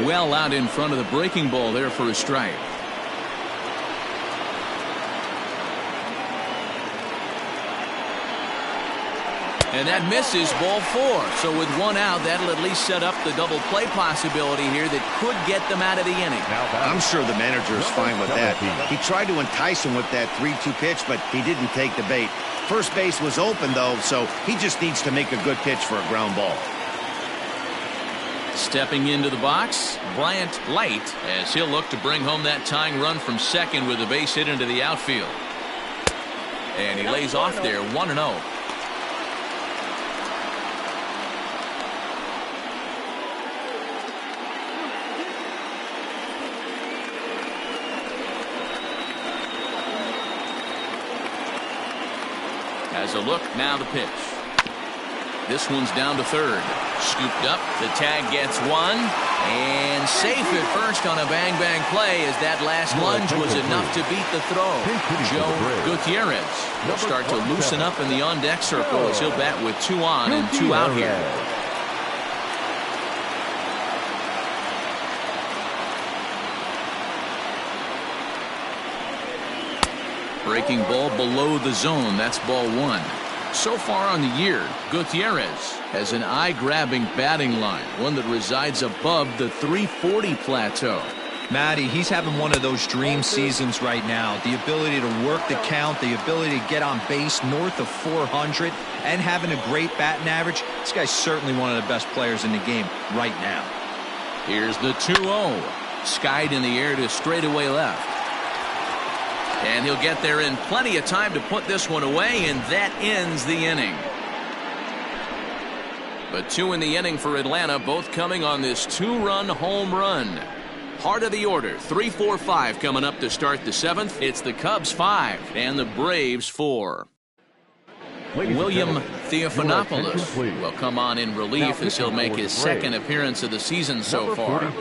Well out in front of the breaking ball there for a strike. And that misses, ball 4. So with 1 out, that'll at least set up the double play possibility here that could get them out of the inning. I'm sure the manager is fine with that. He tried to entice him with that 3-2 pitch, but he didn't take the bait. First base was open, though, so he just needs to make a good pitch for a ground ball. Stepping into the box, Bryant Light, as he'll look to bring home that tying run from second with a base hit into the outfield. And he lays off there, 1-0. As a look, now the pitch. This one's down to third. Scooped up. The tag gets 1. And safe at first on a bang-bang play as that last lunge was enough to beat the throw. Joe Gutierrez will start to loosen up in the on-deck circle as he'll bat with 2 on and 2 out here. Breaking ball below the zone. That's ball 1. So far on the year, Gutierrez has an eye-grabbing batting line, one that resides above the 340 plateau. Matty, he's having one of those dream seasons right now. The ability to work the count, the ability to get on base north of 400, and having a great batting average. This guy's certainly one of the best players in the game right now. Here's the 2-0. Skied in the air to straightaway left. And he'll get there in plenty of time to put this one away, and that ends the inning. But 2 in the inning for Atlanta, both coming on this 2-run home run. Heart of the order, 3-4-5 coming up to start the 7th. It's the Cubs 5 and the Braves 4. William Theophanopoulos will come on in relief as he'll make his 2nd appearance of the season so far.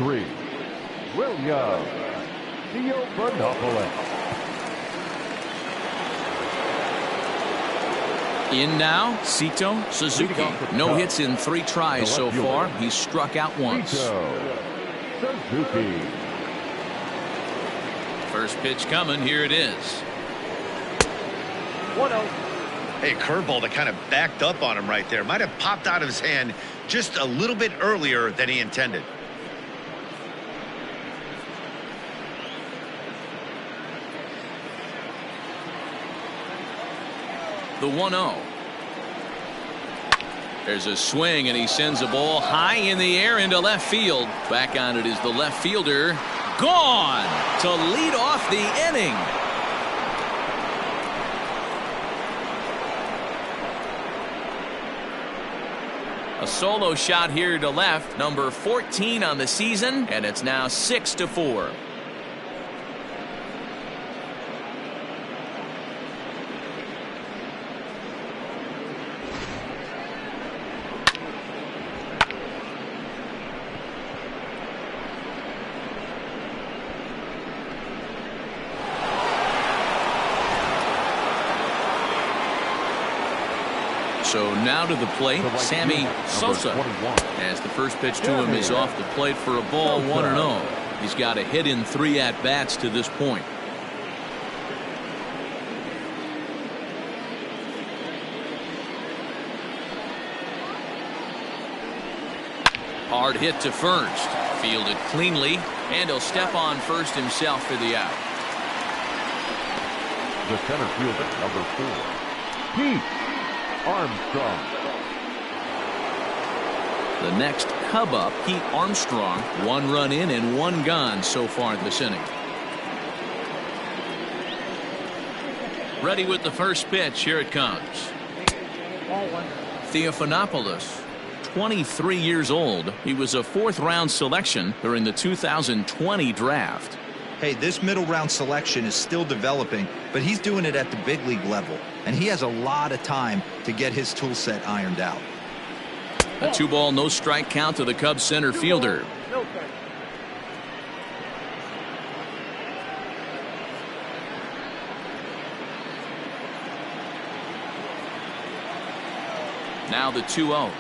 William Theophanopoulos. In now, Sito Suzuki. No hits in 3 tries so far. He's struck out once. Suzuki. First pitch coming. Here it is. 1-0. Hey, curveball that kind of backed up on him right there. Might have popped out of his hand just a little bit earlier than he intended. The 1-0. There's a swing, and he sends a ball high in the air into left field. Back on it is the left fielder. Gone to lead off the inning. A solo shot here to left, number 14 on the season, and it's now 6-4. So now to the plate, Sammy Sosa, as the first pitch to him is off the plate for a ball, 1-0. He's got a hit in 3 at-bats to this point. Hard hit to first, fielded cleanly, and he'll step on first himself for the out. The center fielder, number 4, Pete Armstrong. The next Cub up, Pete Armstrong. 1 run in and 1 gone so far this inning. Ready with the first pitch. Here it comes. Theophanopoulos, 23 years old. He was a 4th-round selection during the 2020 draft. Hey, this middle round selection is still developing, but he's doing it at the big league level, and he has a lot of time to get his tool set ironed out. A 2-ball, no strike count to the Cubs center fielder. Now the 2-0.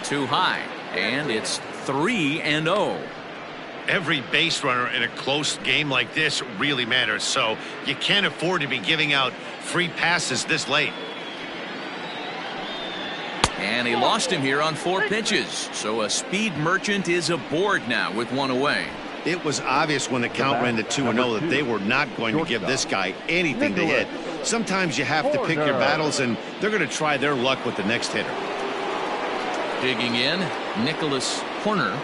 Too high, and it's 3-0. Every base runner in a close game like this really matters, so you can't afford to be giving out free passes this late. And he lost him here on 4 pitches, so a speed merchant is aboard now with 1 away. It was obvious when the count ran to 2-0 that they were not going to give this guy anything to hit. Sometimes you have to pick your battles, and they're going to try their luck with the next hitter. Digging in, Nicholas Horner.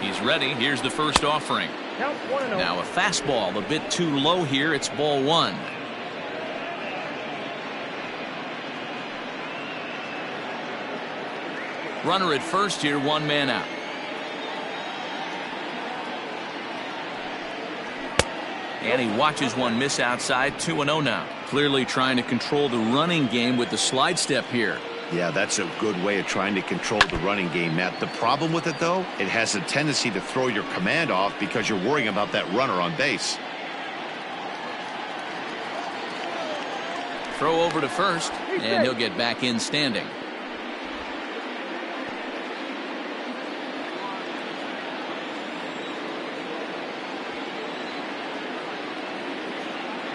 He's ready. Here's the first offering. Now a fastball a bit too low here. It's ball 1. Runner at first here, 1 man out. And he watches one miss outside. 2-0 now. Clearly trying to control the running game with the slide step here. Yeah, that's a good way of trying to control the running game, Matt. The problem with it, though, it has a tendency to throw your command off because you're worrying about that runner on base. Throw over to first, and he'll get back in standing.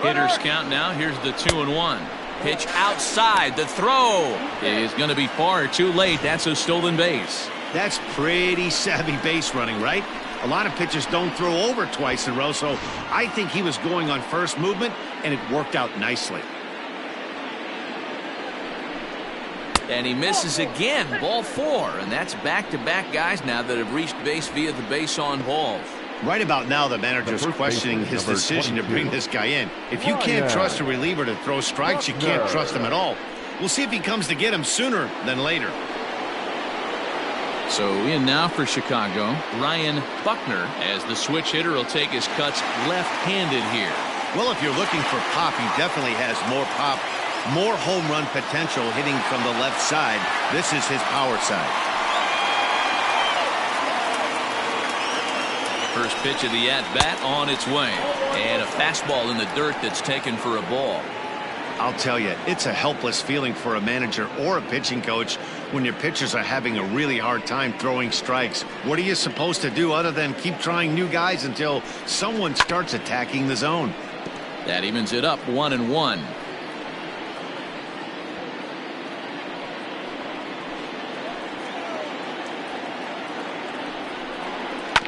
Hitters count now. Here's the 2-1. Pitch outside. The throw is going to be far too late. That's a stolen base. That's pretty savvy base running, right? A lot of pitchers don't throw over twice in a row, so I think he was going on first movement, and it worked out nicely. And he misses again. Ball 4, and that's back-to-back guys now that have reached base via the base on balls. Right about now, the manager's questioning his decision to bring this guy in. If you can't trust a reliever to throw strikes, you can't trust him at all. We'll see if he comes to get him sooner than later. So in now for Chicago, Ryan Buckner, as the switch hitter will take his cuts left-handed here. Well, if you're looking for pop, he definitely has more pop, more home run potential hitting from the left side. This is his power side. First pitch of the at-bat on its way. And a fastball in the dirt that's taken for a ball. I'll tell you, it's a helpless feeling for a manager or a pitching coach when your pitchers are having a really hard time throwing strikes. What are you supposed to do other than keep trying new guys until someone starts attacking the zone? That evens it up 1-1.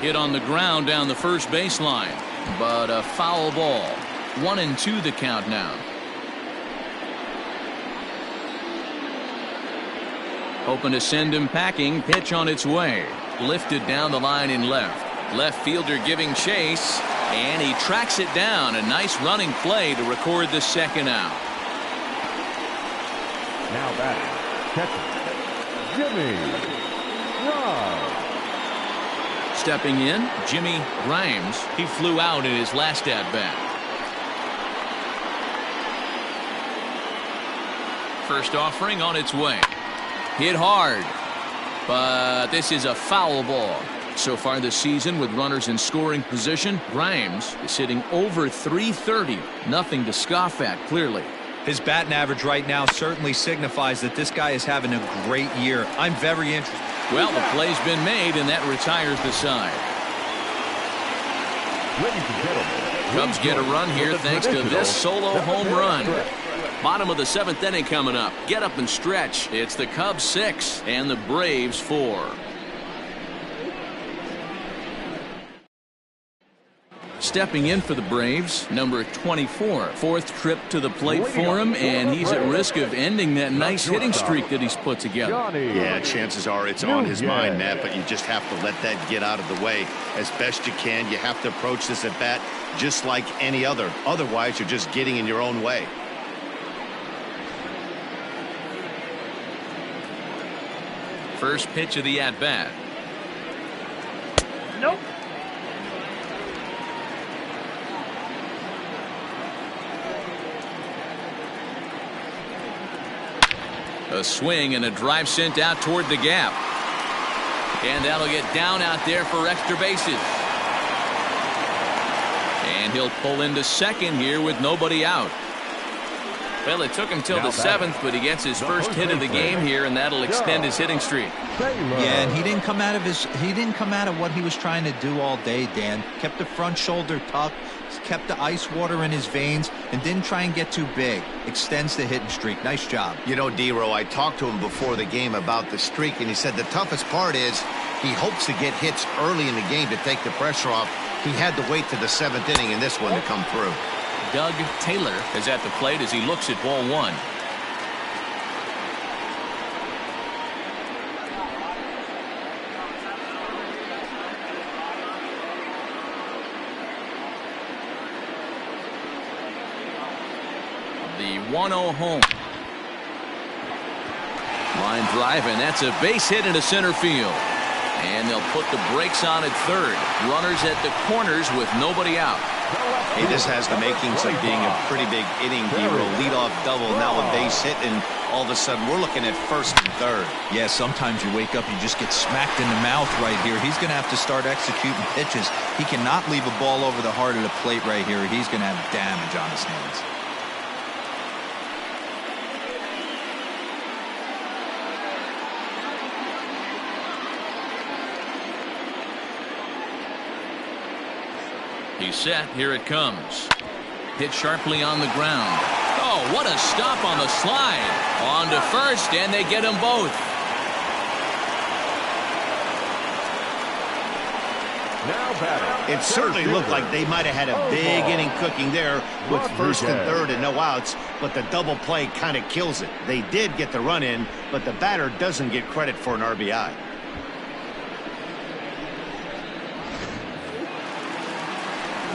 Hit on the ground down the first baseline, but a foul ball. 1-2 the count now. Hoping to send him packing. Pitch on its way. Lifted down the line in left. Left fielder giving chase. And he tracks it down. A nice running play to record the second out. Now batting, catcher, Jimmy Grimes. Stepping in, Jimmy Grimes. He flew out in his last at-bat. First offering on its way. Hit hard, but this is a foul ball. So far this season, with runners in scoring position, Grimes is hitting over .330. Nothing to scoff at, clearly. His batting average right now certainly signifies that this guy is having a great year. I'm very interested. Well, the play's been made, and that retires the side. Ladies and gentlemen, Cubs get a run here thanks to this solo home run. Bottom of the 7th inning coming up. Get up and stretch. It's the Cubs 6 and the Braves 4. Stepping in for the Braves, number 24. Fourth trip to the plate for him, and he's at risk of ending that nice hitting streak that he's put together. Yeah, chances are it's on his mind, Matt, but you just have to let that get out of the way as best you can. You have to approach this at bat just like any other. Otherwise, you're just getting in your own way. First pitch of the at-bat. Nope. A swing and a drive sent out toward the gap. And that'll get down out there for extra bases. And he'll pull into second here with nobody out. Well, it took him till the 7th, but he gets his first hit of the game here, and that'll extend his hitting streak. Yeah, and he didn't come out of what he was trying to do all day, Dan. Kept the front shoulder tucked, kept the ice water in his veins, and didn't try and get too big. Extends the hitting streak. Nice job. You know, D-Row, I talked to him before the game about the streak, and he said the toughest part is he hopes to get hits early in the game to take the pressure off. He had to wait to the 7th inning in this one to come through. Doug Taylor is at the plate as he looks at ball one. The 1-0 home. Line drive, and that's a base hit into center field. And they'll put the brakes on at third. Runners at the corners with nobody out. Hey, this has the makings of being a pretty big inning, D-Row. Leadoff double, now a base hit, and all of a sudden we're looking at first and third. Yeah, sometimes you wake up, you just get smacked in the mouth right here. He's going to have to start executing pitches. He cannot leave a ball over the heart of the plate right here. He's going to have damage on his hands. He's set. Here it comes. Hit sharply on the ground. Oh, what a stop on the slide. On to first, and they get them both. Now batting. It certainly looked like they might have had a big inning cooking there with first and third and no outs, but the double play kind of kills it. They did get the run in, but the batter doesn't get credit for an RBI.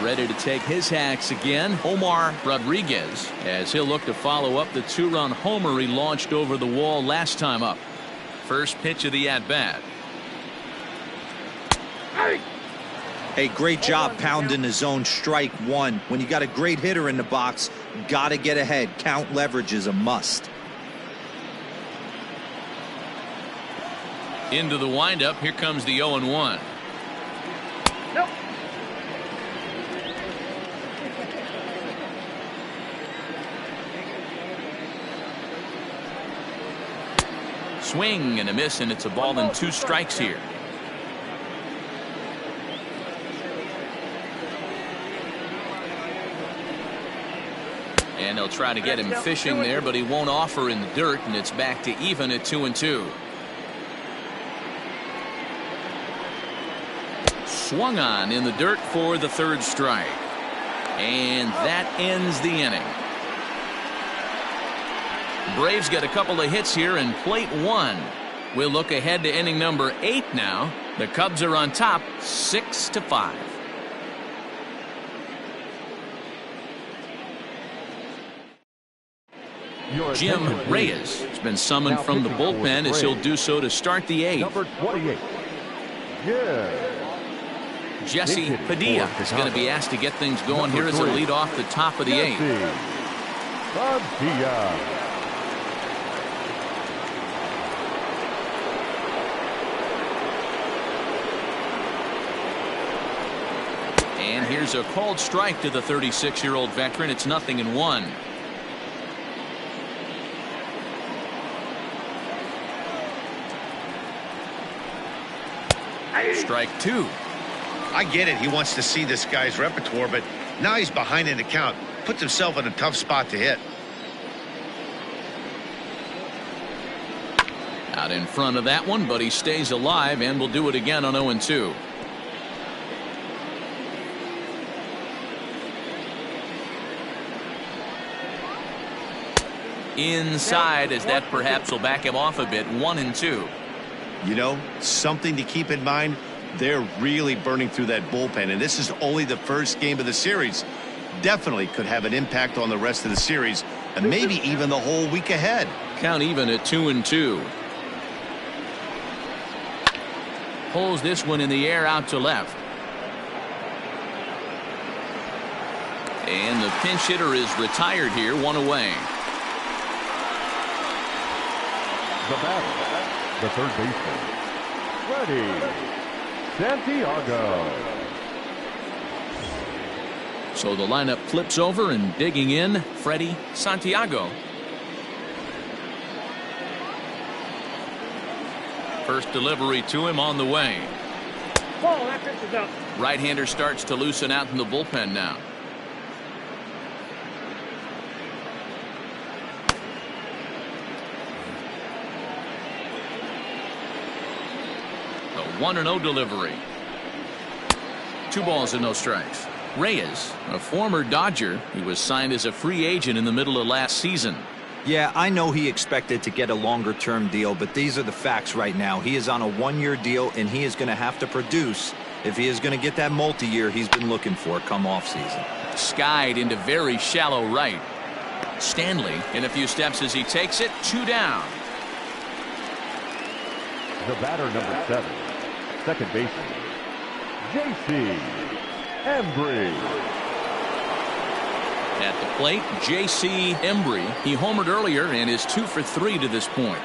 Ready to take his hacks again, Omar Rodriguez, as he'll look to follow up the 2-run homer he launched over the wall last time up. First pitch of the at-bat. Hey, great job pounding the zone strike one. When you got a great hitter in the box, got to get ahead. Count leverage is a must. Into the windup. Here comes the 0-1. Nope. Swing and a miss, and it's a ball and 2 strikes here. And they'll try to get him fishing there, but he won't offer in the dirt, and it's back to even at 2-2. Swung on in the dirt for the 3rd strike. And that ends the inning. Braves get a couple of hits here in plate 1. We'll look ahead to inning number 8 now. The Cubs are on top 6-5. Jim Reyes has been summoned from the bullpen as he'll do so to start the 8th. Number 28. Jesse Padilla is going to be asked to get things going here as a lead off the top of the 8th. Padilla. And here's a called strike to the 36-year-old veteran. It's 0-1. Strike 2. I get it. He wants to see this guy's repertoire, but now he's behind in the count. Puts himself in a tough spot to hit. Out in front of that one, but he stays alive and will do it again on 0-2. Inside, as that perhaps will back him off a bit. 1-2. You know, something to keep in mind. They're really burning through that bullpen, and this is only the first game of the series. Definitely could have an impact on the rest of the series, and maybe even the whole week ahead. Count even at 2-2. Pulls this one in the air out to left. And the pinch hitter is retired here, 1 away. The batter, the third baseman, Freddie Santiago. So the lineup flips over, and digging in, Freddie Santiago. First delivery to him on the way. Ball, that pitch is up. Right-hander starts to loosen out in the bullpen now. The 1-0 delivery. 2 balls and no strikes. Reyes, a former Dodger, he was signed as a free agent in the middle of last season. Yeah, I know he expected to get a longer-term deal, but these are the facts right now. He is on a 1-year deal, and he is going to have to produce if he is going to get that multi-year he's been looking for come off-season. Skied into very shallow right. Stanley in a few steps as he takes it. 2 down. The batter, number 7, second baseman, J.C. Embry. At the plate, J.C. Embry. He homered earlier and is 2 for 3 to this point.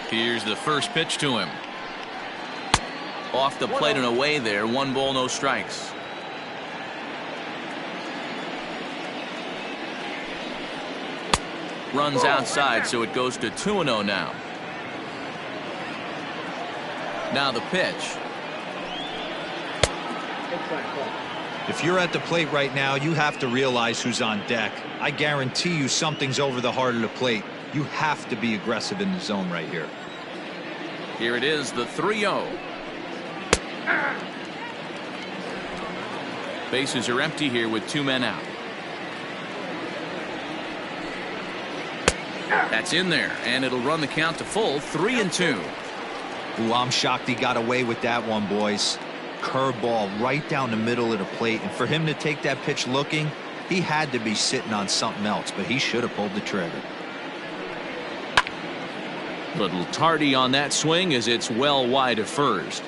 Here's the first pitch to him. Off the plate and away there. 1 ball, no strikes. Runs outside, so it goes to 2-0 now. Now the pitch. If you're at the plate right now, you have to realize who's on deck. I guarantee you something's over the heart of the plate. You have to be aggressive in the zone right here. Here it is, the 3-0. Bases are empty here with 2 men out. That's in there, and it'll run the count to full. 3-2. Ooh, I'm shocked he got away with that one, boys. Curveball right down the middle of the plate, and for him to take that pitch looking, he had to be sitting on something else, but he should have pulled the trigger. Little tardy on that swing as it's well wide of first.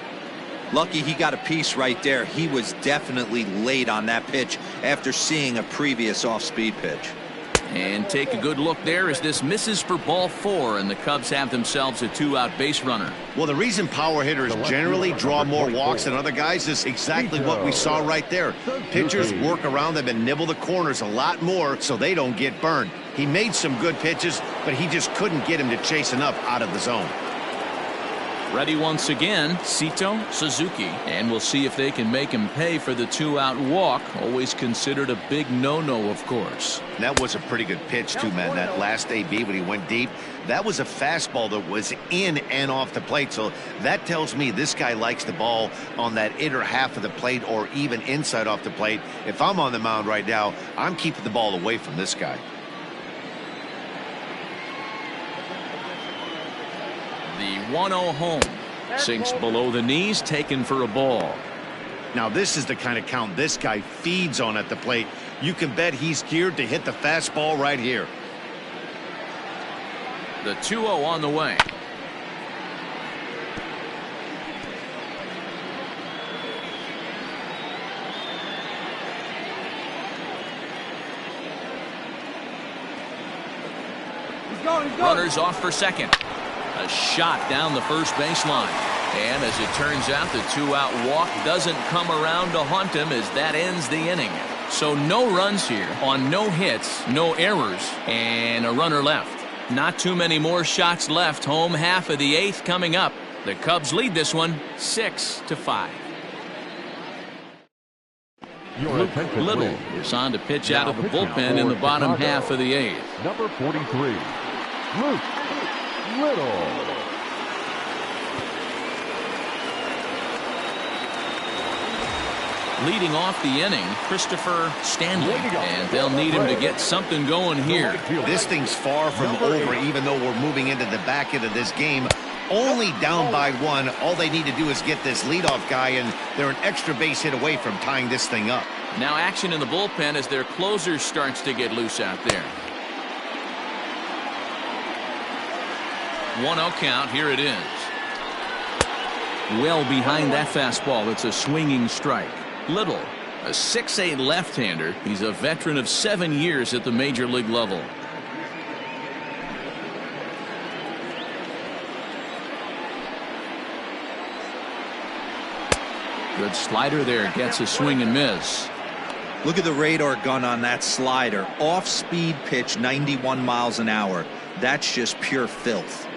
Lucky he got a piece right there. He was definitely late on that pitch after seeing a previous off-speed pitch. And take a good look there as this misses for ball 4, and the Cubs have themselves a 2-out base runner. Well, the reason power hitters generally draw more walks than other guys is exactly what we saw right there. Pitchers work around them and nibble the corners a lot more so they don't get burned. He made some good pitches, but he just couldn't get him to chase enough out of the zone. Ready once again, Sito Suzuki. And we'll see if they can make him pay for the 2-out walk. Always considered a big no-no, of course. That was a pretty good pitch, too, man. That last AB when he went deep, that was a fastball that was in and off the plate. So that tells me this guy likes the ball on that inner half of the plate or even inside off the plate. If I'm on the mound right now, I'm keeping the ball away from this guy. The 1-0 home. Sinks below the knees, taken for a ball. Now this is the kind of count this guy feeds on at the plate. You can bet he's geared to hit the fastball right here. The 2-0 on the way. Runners off for second. A shot down the first baseline. And as it turns out, the 2-out walk doesn't come around to haunt him as that ends the inning. So no runs here on no hits, no errors, and a runner left. Not too many more shots left. Home half of the 8th coming up. The Cubs lead this one 6-5. Luke Little is on to pitch out of the bullpen in the bottom half of the 8th. Number 43, Luke Little. Leading off the inning, Christopher Stanley, and they'll need him to get something going here. This thing's far from over, even though we're moving into the back end of this game. Only down by 1. All they need to do is get this leadoff guy, and they're an extra base hit away from tying this thing up. Now action in the bullpen as their closer starts to get loose out there. 1-0 count. Here it is. Well behind that fastball. It's a swinging strike. Little, a 6'8" left-hander. He's a veteran of 7 years at the major league level. Good slider there. Gets a swing and miss. Look at the radar gun on that slider. Off-speed pitch, 91 miles an hour. That's just pure filth.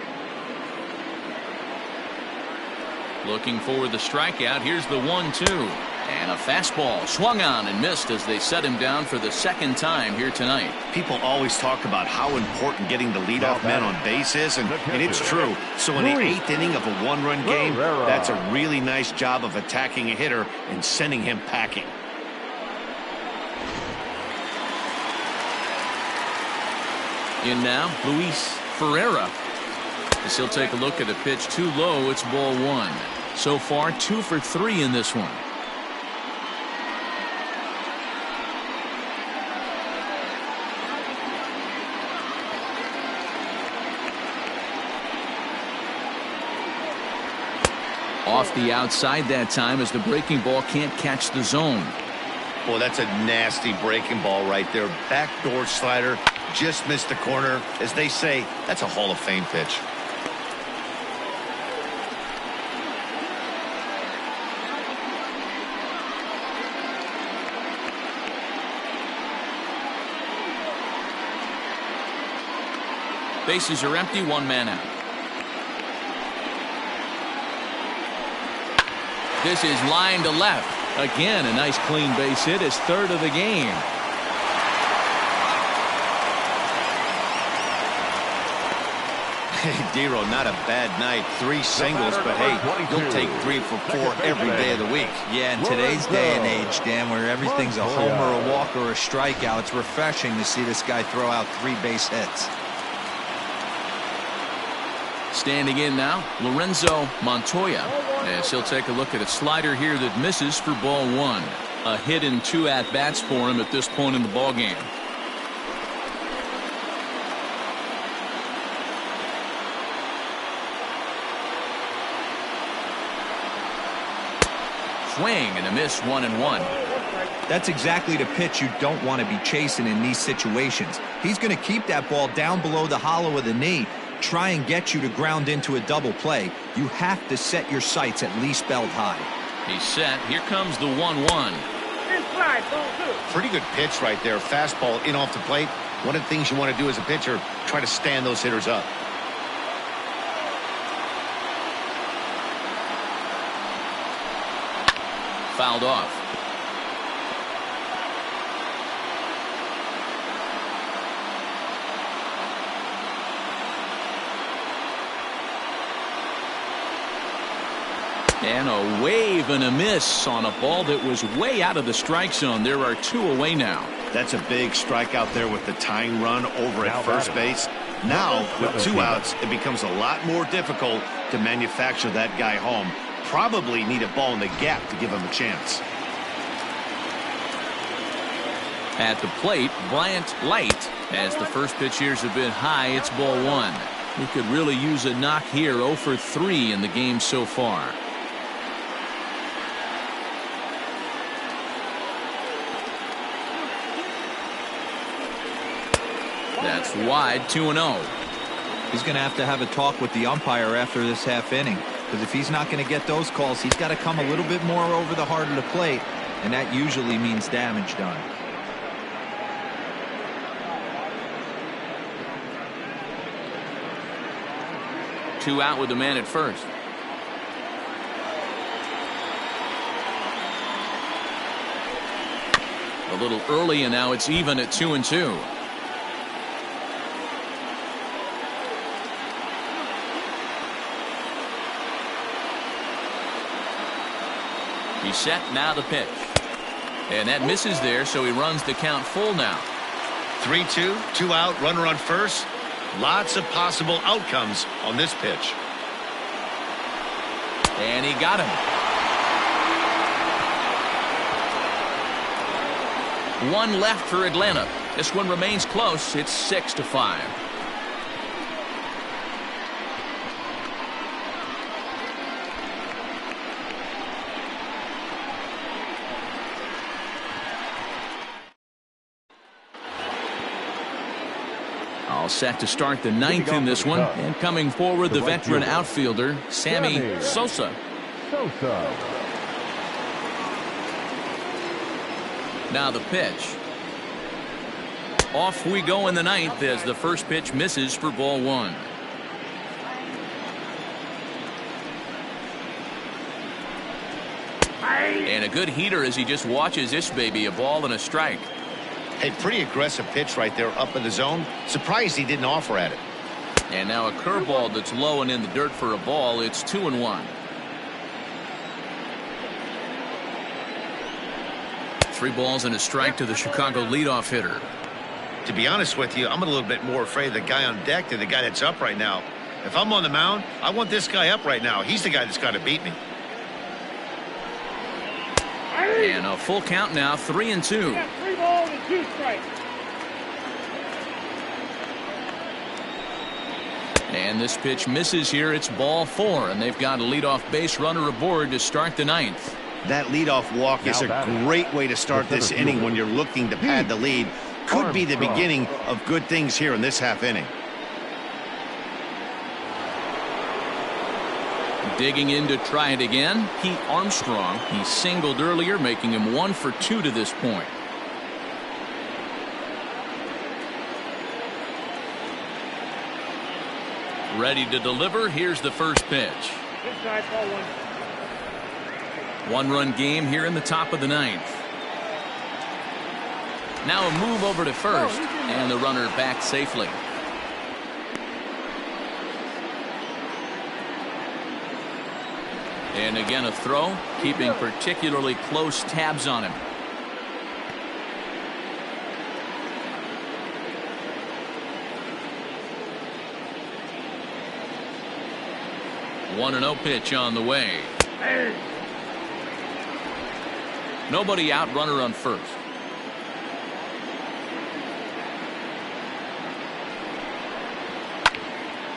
Looking for the strikeout. Here's the 1-2. And a fastball swung on and missed as they set him down for the second time here tonight. People always talk about how important getting the leadoff man on base is, and it's true. So in the 8th inning of a 1-run game, that's a really nice job of attacking a hitter and sending him packing. In now, Luis Ferreira. As he'll take a look at a pitch too low. It's ball 1. So far 2 for 3 in this one. Off the outside that time as the breaking ball can't catch the zone. Boy, that's a nasty breaking ball right there. Backdoor slider, just missed the corner. As they say, that's a Hall of Fame pitch. Bases are empty, 1 man out. This is line to left. Again, a nice clean base hit, his 3rd of the game. Hey, Dero, not a bad night. 3 singles, but hey, you'll take 3 for 4 every day of the week. Yeah, in today's day and age, Dan, where everything's a homer, a walk, or a strikeout, it's refreshing to see this guy throw out 3 base hits. Standing in now, Lorenzo Montoya. As he'll take a look at a slider here that misses for ball 1. A hit in 2 at-bats for him at this point in the ballgame. Swing and a miss, 1-1. That's exactly the pitch you don't want to be chasing in these situations. He's going to keep that ball down below the hollow of the knee. Try and get you to ground into a double play. You have to set your sights at least belt high. He's set. Here comes the 1-1. Pretty good pitch right there. Fastball in off the plate. One of the things you want to do as a pitcher, try to stand those hitters up. fouled off. And a wave and a miss on a ball that was way out of the strike zone. There are 2 away now. That's a big strikeout there with the tying run over at first base. Now, with 2 outs, it becomes a lot more difficult to manufacture that guy home. Probably need a ball in the gap to give him a chance. At the plate, Bryant Light. As the first pitch here's a bit high, it's ball 1. We could really use a knock here. 0 for 3 in the game so far. That's wide, 2-0. He's going to have a talk with the umpire after this half inning, because if he's not going to get those calls, he's got to come a little bit more over the heart of the plate, and that usually means damage done. Two out with the man at first. A little early, and now it's even at 2-2. He's set, now the pitch. And that misses there, so he runs the count full now. 3-2, 2 out, runner on first. Lots of possible outcomes on this pitch. And he got him. 1 left for Atlanta. This one remains close. It's 6-5. All set to start the 9th in this one, and coming forward the veteran outfielder Sammy Sosa. Now the pitch. Off we go in the 9th as the first pitch misses for ball 1. And a good heater as he just watches this baby, a ball and a strike. A pretty aggressive pitch right there up in the zone. Surprised he didn't offer at it. And now a curveball that's low and in the dirt for a ball. It's 2-1. 3 balls and a strike to the Chicago leadoff hitter. To be honest with you, I'm a little bit more afraid of the guy on deck than the guy that's up right now. If I'm on the mound, I want this guy up right now. He's the guy that's got to beat me. And a full count now, 3-2. 3 balls and 2 strikes. And this pitch misses here. It's ball 4, and they've got a leadoff base runner aboard to start the 9th. That leadoff walk is a great way to start this inning when you're looking to pad the lead. Could be the beginning of good things here in this half inning. Digging in to try it again, Pete Armstrong. He singled earlier, making him 1 for 2 to this point. Ready to deliver. Here's the first pitch. Inside, ball 1. 1-run game here in the top of the 9th. Now a move over to first, and the runner back safely. And again a throw, keeping particularly close tabs on him. A 1-0 pitch on the way. Nobody out, runner on first.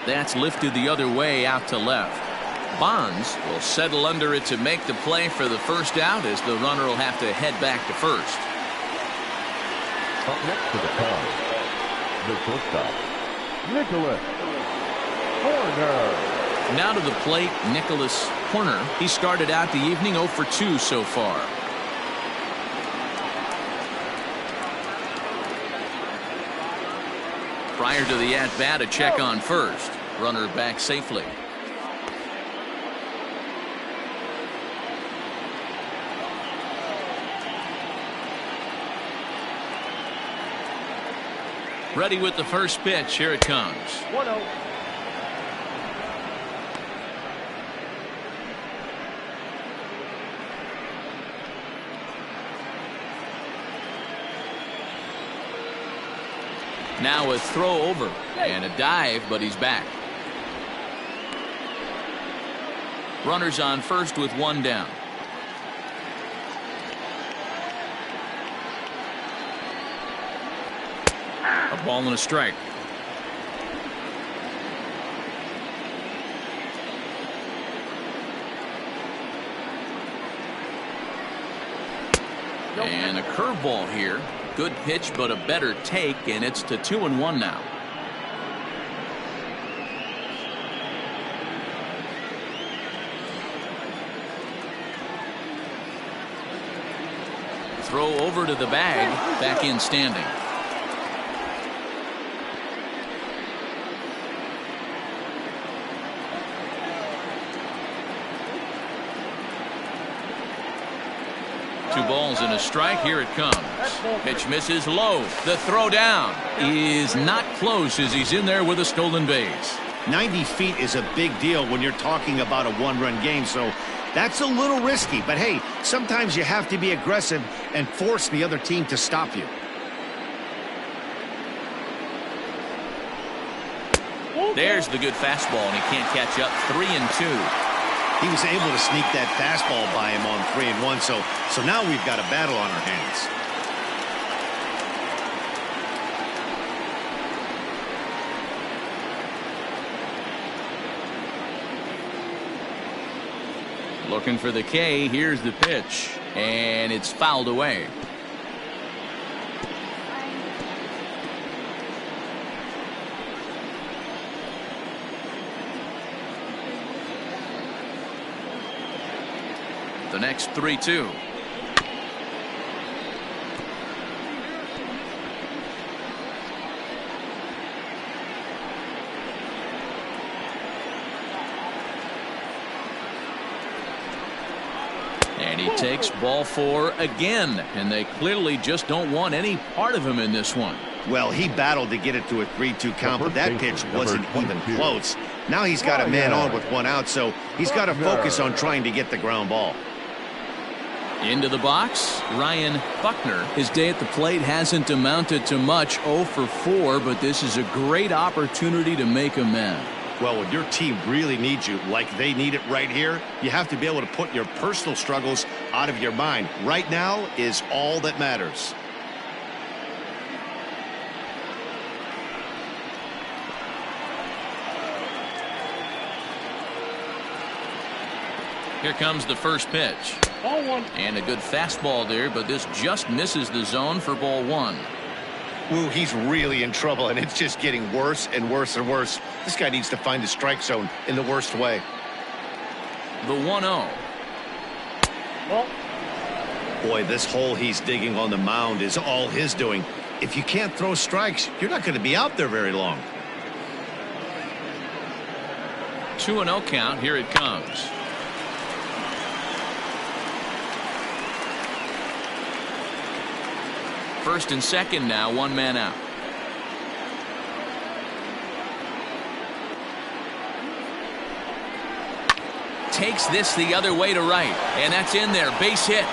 That's lifted the other way out to left. Bonds will settle under it to make the play for the first out, as the runner will have to head back to first. Up next to the Cubs, the shortstop, Nicholas Horner. Now to the plate, Nicholas Horner. He started out the evening 0 for 2 so far. Prior to the at-bat, a check on first. Runner back safely. Ready with the first pitch. Here it comes. 1-0. Now a throw over and a dive, but he's back. Runners on first with one down. A ball and a strike. And a curveball here. Good pitch, but a better take, and it's to 2-1 now. Throw over to the bag, back in standing. Two balls and a strike. Here it comes. Pitch misses low. The throw down is not close as he's in there with a stolen base. 90 feet is a big deal when you're talking about a one-run game, so that's a little risky. But hey, sometimes you have to be aggressive and force the other team to stop you. There's the good fastball, and he can't catch up. 3-2. He was able to sneak that fastball by him on 3-1, so now we've got a battle on our hands. Looking for the K. Here's the pitch, and it's fouled away. The next 3-2. And he takes ball 4 again, and they clearly just don't want any part of him in this one. Well, he battled to get it to a 3-2 count, but that pitch wasn't even close. Now he's got a man on with one out, so he's got to focus on trying to get the ground ball. Into the box, Ryan Buckner. His day at the plate hasn't amounted to much, 0 for 4, but this is a great opportunity to make amends. Well, when your team really needs you, like they need it right here, you have to be able to put your personal struggles out of your mind. Right now is all that matters. Here comes the first pitch. Ball 1. And a good fastball there, but this just misses the zone for ball 1. Ooh, he's really in trouble, and it's just getting worse and worse and worse. This guy needs to find the strike zone in the worst way. The 1-0. Ball. Boy, this hole he's digging on the mound is all his doing. If you can't throw strikes, you're not going to be out there very long. 2-0 count. Here it comes. First and second now, one man out. Takes this the other way to right, and that's in there. Base hit.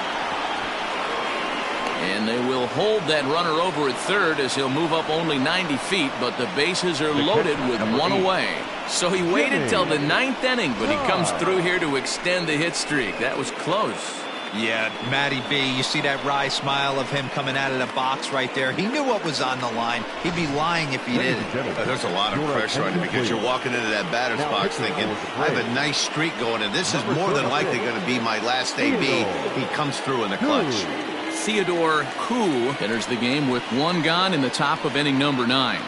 And they will hold that runner over at third as he'll move up only 90 feet, but the bases are loaded with one away. So he waited till the 9th inning, but he comes through here to extend the hit streak. That was close. Yeah, Matty B, you see that wry smile of him coming out of the box right there. He knew what was on the line. He'd be lying if he didn't. There's a lot of pressure on you because you're walking into that batter's box thinking, I have a nice streak going, and this is more than likely going to be my last AB. He comes through in the clutch. Theodore Koo enters the game with one gone in the top of inning number 9.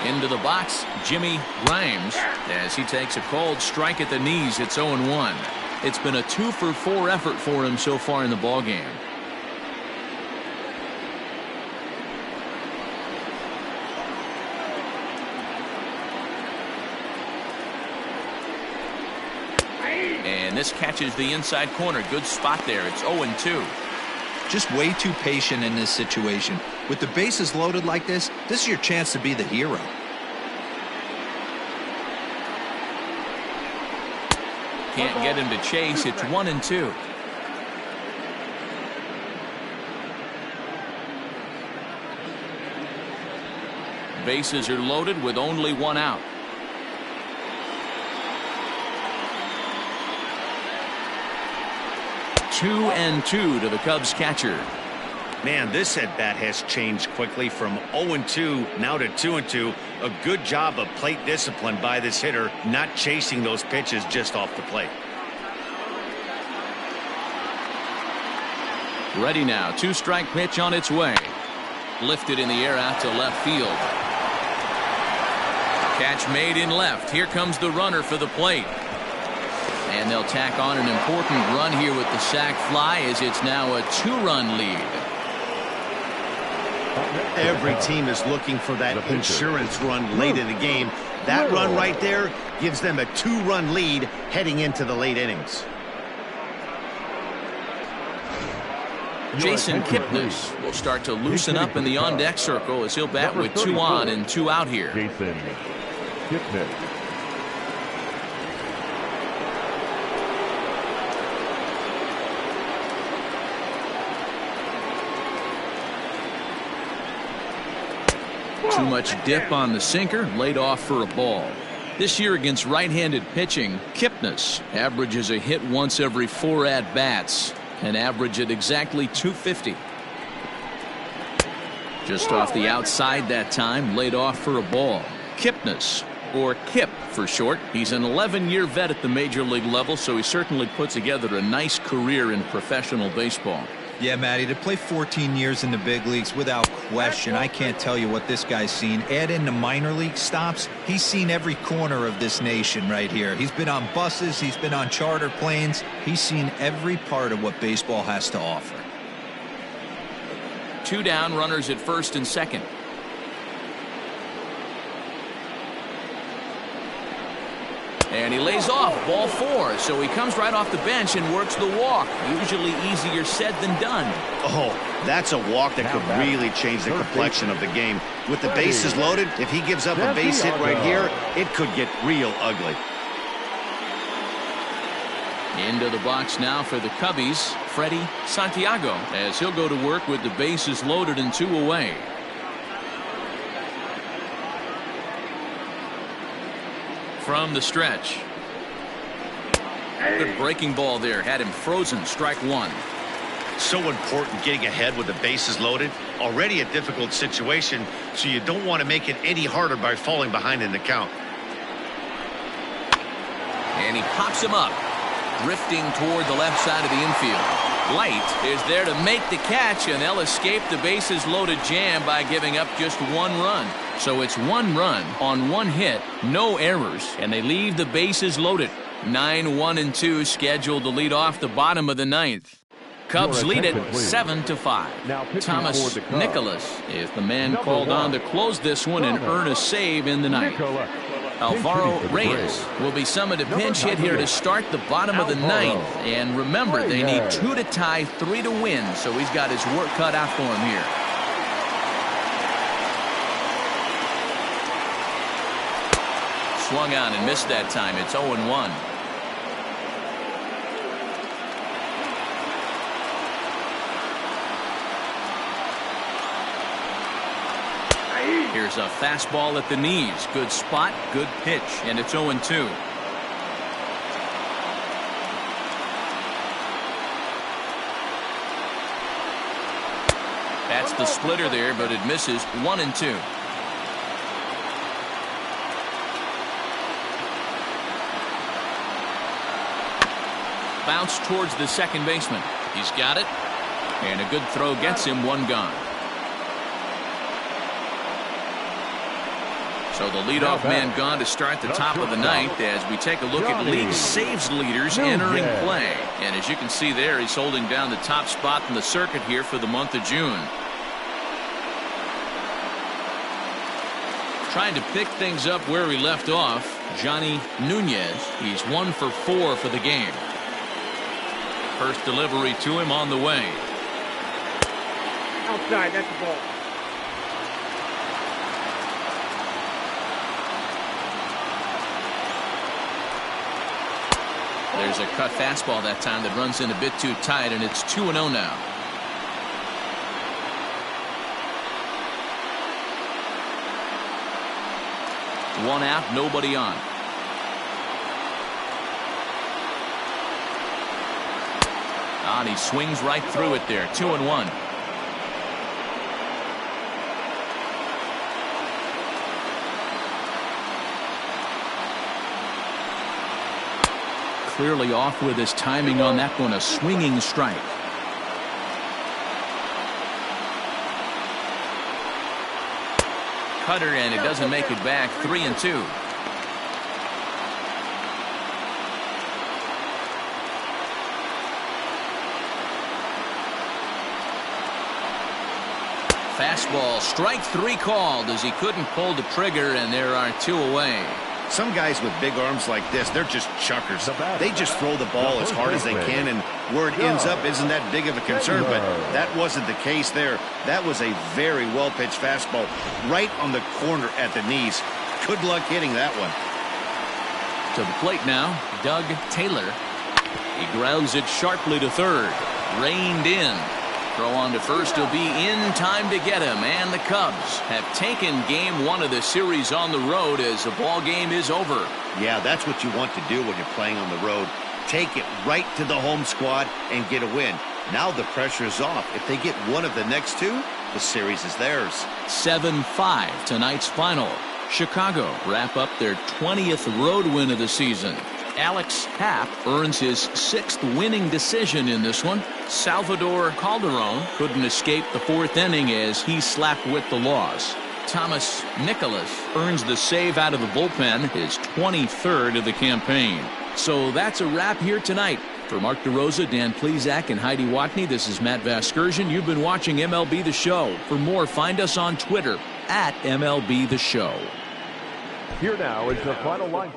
Into the box, Jimmy Grimes, as he takes a cold strike at the knees. It's 0-1. It's been a 2 for 4 effort for him so far in the ballgame. And this catches the inside corner. Good spot there. It's 0-2. Just way too patient in this situation. With the bases loaded like this is your chance to be the hero. Can't get him to chase. It's 1-2. Bases are loaded with only one out. Two and 2 to the Cubs catcher. Man, this at-bat has changed quickly from 0-2 now to 2-2. A good job of plate discipline by this hitter, not chasing those pitches just off the plate. Ready now. 2-strike pitch on its way. Lifted in the air out to left field. Catch made in left. Here comes the runner for the plate. And they'll tack on an important run here with the sac fly, as it's now a 2-run lead. Every team is looking for that insurance run late in the game. That run right there gives them a 2-run lead heading into the late innings. Jason Kipnis will start to loosen up in the on-deck circle as he'll bat with 2 on and 2 out here. Jason Kipnis. Too much dip on the sinker, laid off for a ball. This year against right-handed pitching, Kipnis averages a hit once every 4 at-bats, an average at exactly 250. Just off the outside that time, laid off for a ball. Kipnis, or Kip for short. He's an 11-year vet at the major league level, so he certainly put together a nice career in professional baseball. Yeah, Matty, to play 14 years in the big leagues, without question, I can't tell you what this guy's seen. Add in the minor league stops, he's seen every corner of this nation right here. He's been on buses, he's been on charter planes. He's seen every part of what baseball has to offer. 2 down, runners at first and second. And he lays off, ball 4, so he comes right off the bench and works the walk. Usually easier said than done. Oh, that's a walk that could really change the complexion of the game. With the bases loaded, if he gives up a base hit right here, it could get real ugly. Into the box now for the Cubbies, Freddie Santiago, as he'll go to work with the bases loaded and 2 away. From the stretch. Good breaking ball there. Had him frozen. Strike 1. So important getting ahead with the bases loaded. Already a difficult situation, so you don't want to make it any harder by falling behind in the count. And he pops him up, drifting toward the left side of the infield. Light is there to make the catch, and they'll escape the bases loaded jam by giving up just 1 run. So it's 1 run on 1 hit, no errors, and they leave the bases loaded. 9-1-2 scheduled to lead off the bottom of the 9th. Cubs lead it 7-5. Thomas Nicholas is the man called on to close this one and earn a save in the 9th. Alvaro Reyes will be summoned to pinch hit here to start the bottom of the 9th. And remember, they need 2 to tie, 3 to win, so he's got his work cut out for him here. Swung on and missed that time. It's 0-1. Here's a fastball at the knees. Good spot, good pitch, and it's 0-2. That's the splitter there, but it misses. 1-2. Bounce towards the second baseman. He's got it, and a good throw gets him 1 gone. So the leadoff man gone to start the top of the 9th as we take a look at league saves leaders entering play. And as you can see there, he's holding down the top spot in the circuit here for the month of June. Trying to pick things up where we left off, Johnny Nunez. He's 1 for 4 for the game. First delivery to him on the way. Outside, that's the ball. There's a cut fastball that time that runs in a bit too tight, and it's 2-0 now. One out, nobody on. And he swings right through it there. 2-1. Clearly off with his timing on that one. A swinging strike. Cutter, and it doesn't make it back. 3-2. Fastball, strike 3 called as he couldn't pull the trigger, and there are 2 away. Some guys with big arms like this, they're just chuckers. They just throw the ball as hard as they can, and where it ends up isn't that big of a concern, but that wasn't the case there. That was a very well-pitched fastball right on the corner at the knees. Good luck hitting that one. To the plate now, Doug Taylor. He grounds it sharply to third. Reined in. Throw on to first will be in time to get him, and the Cubs have taken game 1 of the series on the road as the ball game is over. Yeah, that's what you want to do when you're playing on the road. Take it right to the home squad and get a win. Now the pressure is off. If they get one of the next 2, the series is theirs. 7-5 tonight's final. Chicago wrap up their 20th road win of the season. Alex Happ earns his 6th winning decision in this one. Salvador Calderon couldn't escape the 4th inning as he slapped with the loss. Thomas Nicholas earns the save out of the bullpen, his 23rd of the campaign. So that's a wrap here tonight. For Mark DeRosa, Dan Plesac, and Heidi Watney, this is Matt Vasgersian. You've been watching MLB The Show. For more, find us on Twitter @MLB The Show. Here now is the final line.